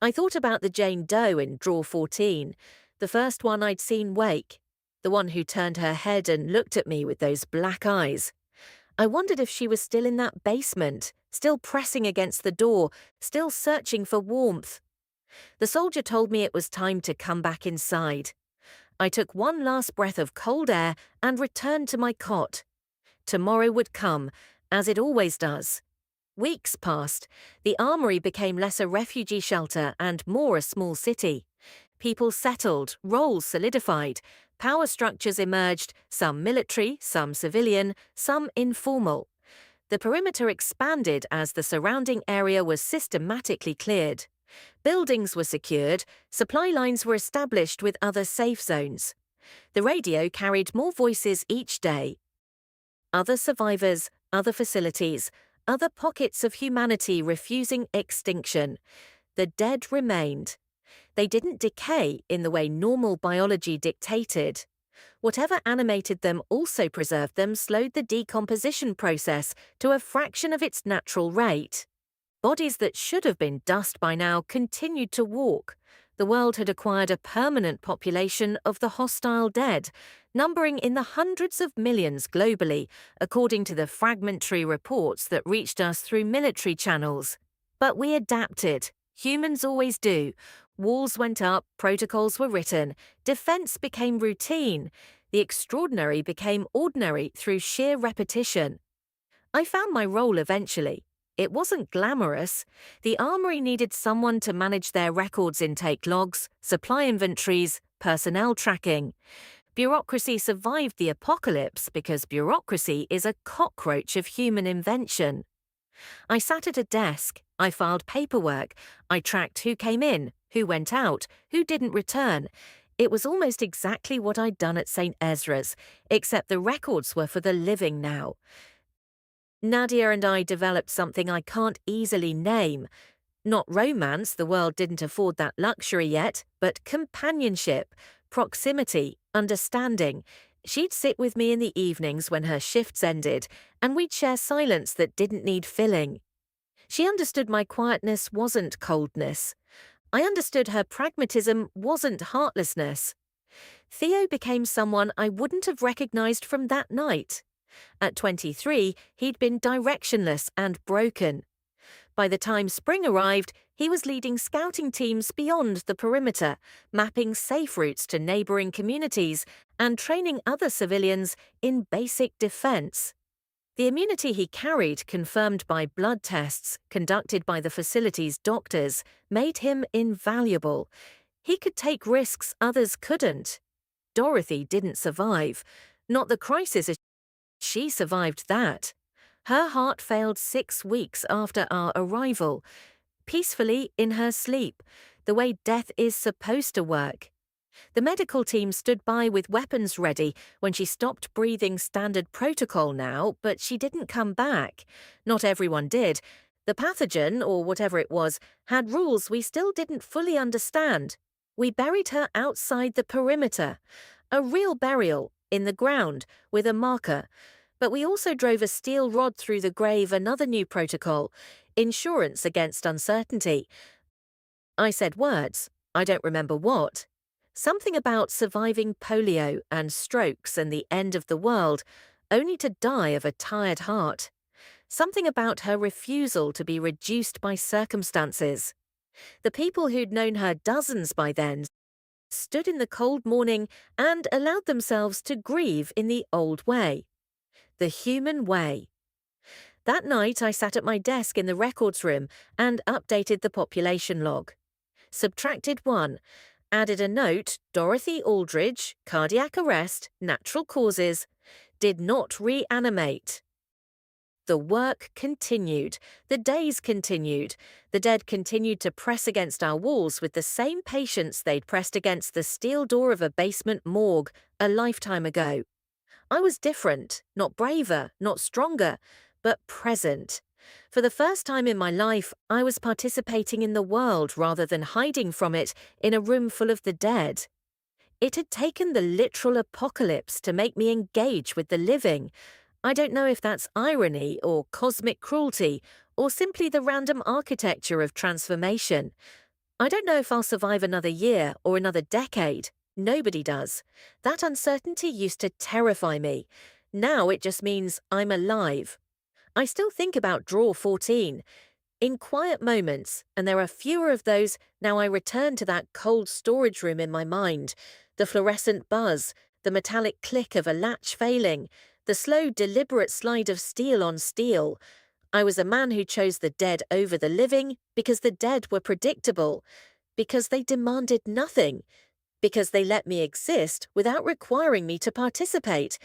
A: I thought about the Jane Doe in Draw 14, the first one I'd seen wake. the one who turned her head and looked at me with those black eyes. I wondered if she was still in that basement, still pressing against the door, still searching for warmth. The soldier told me it was time to come back inside. I took one last breath of cold air and returned to my cot. Tomorrow would come, as it always does. Weeks passed. The armory became less a refugee shelter and more a small city. People settled, roles solidified, power structures emerged, some military, some civilian, some informal. The perimeter expanded as the surrounding area was systematically cleared. Buildings were secured, supply lines were established with other safe zones. The radio carried more voices each day. Other survivors, other facilities, other pockets of humanity refusing extinction. The dead remained. They didn't decay in the way normal biology dictated. Whatever animated them also preserved them slowed the decomposition process to a fraction of its natural rate. Bodies that should have been dust by now continued to walk. The world had acquired a permanent population of the hostile dead, numbering in the hundreds of millions globally, according to the fragmentary reports that reached us through military channels. But we adapted. Humans always do. Walls went up, protocols were written, defense became routine. The extraordinary became ordinary through sheer repetition. I found my role eventually. It wasn't glamorous. The armory needed someone to manage their records intake logs, supply inventories, personnel tracking. Bureaucracy survived the apocalypse because bureaucracy is a cockroach of human invention. I sat at a desk, I filed paperwork, I tracked who came in, who went out, who didn't return. It was almost exactly what I'd done at St. Ezra's, except the records were for the living now. Nadia and I developed something I can't easily name. Not romance, the world didn't afford that luxury yet, but companionship, proximity, understanding. She'd sit with me in the evenings when her shifts ended, and we'd share silence that didn't need filling. She understood my quietness wasn't coldness. I understood her pragmatism wasn't heartlessness. Theo became someone I wouldn't have recognized from that night. At 23, he'd been directionless and broken. By the time spring arrived, he was leading scouting teams beyond the perimeter, mapping safe routes to neighboring communities, and training other civilians in basic defense. The immunity he carried, confirmed by blood tests conducted by the facility's doctors, made him invaluable. He could take risks others couldn't. Dorothy didn't survive. Not the crisis. She survived that. Her heart failed 6 weeks after our arrival, peacefully in her sleep, the way death is supposed to work. The medical team stood by with weapons ready when she stopped breathing standard protocol now, but she didn't come back. Not everyone did. The pathogen, or whatever it was, had rules we still didn't fully understand. We buried her outside the perimeter. A real burial, in the ground, with a marker. But we also drove a steel rod through the grave, another new protocol, insurance against uncertainty. I said words, I don't remember what. Something about surviving polio and strokes and the end of the world, only to die of a tired heart. Something about her refusal to be reduced by circumstances. The people who'd known her dozens by then stood in the cold morning and allowed themselves to grieve in the old way. The human way. That night I sat at my desk in the records room and updated the population log. Subtracted 1. Added a note, Dorothy Aldridge, cardiac arrest, natural causes, did not reanimate. The work continued. The days continued. The dead continued to press against our walls with the same patience they'd pressed against the steel door of a basement morgue a lifetime ago. I was different, not braver, not stronger, but present. For the first time in my life, I was participating in the world rather than hiding from it in a room full of the dead. It had taken the literal apocalypse to make me engage with the living. I don't know if that's irony or cosmic cruelty or simply the random architecture of transformation. I don't know if I'll survive another year or another decade. Nobody does. That uncertainty used to terrify me. Now it just means I'm alive. I still think about drawer 14. In quiet moments, and there are fewer of those, now I return to that cold storage room in my mind. The fluorescent buzz, the metallic click of a latch failing, the slow, deliberate slide of steel on steel. I was a man who chose the dead over the living because the dead were predictable, because they demanded nothing, because they let me exist without requiring me to participate.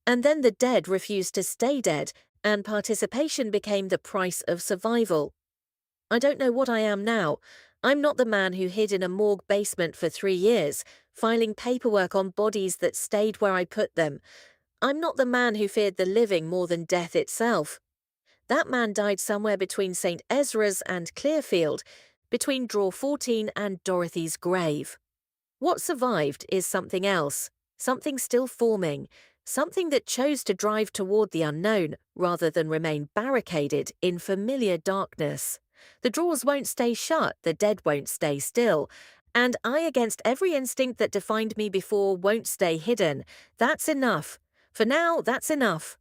A: And then the dead refused to stay dead, and participation became the price of survival. I don't know what I am now. I'm not the man who hid in a morgue basement for 3 years, filing paperwork on bodies that stayed where I put them. I'm not the man who feared the living more than death itself. That man died somewhere between St. Ezra's and Clearfield, between drawer 14 and Dorothy's grave. What survived is something else, something still forming, something that chose to drive toward the unknown rather than remain barricaded in familiar darkness. The drawers won't stay shut, the dead won't stay still, and I, against every instinct that defined me before, won't stay hidden. That's enough. For now, that's enough.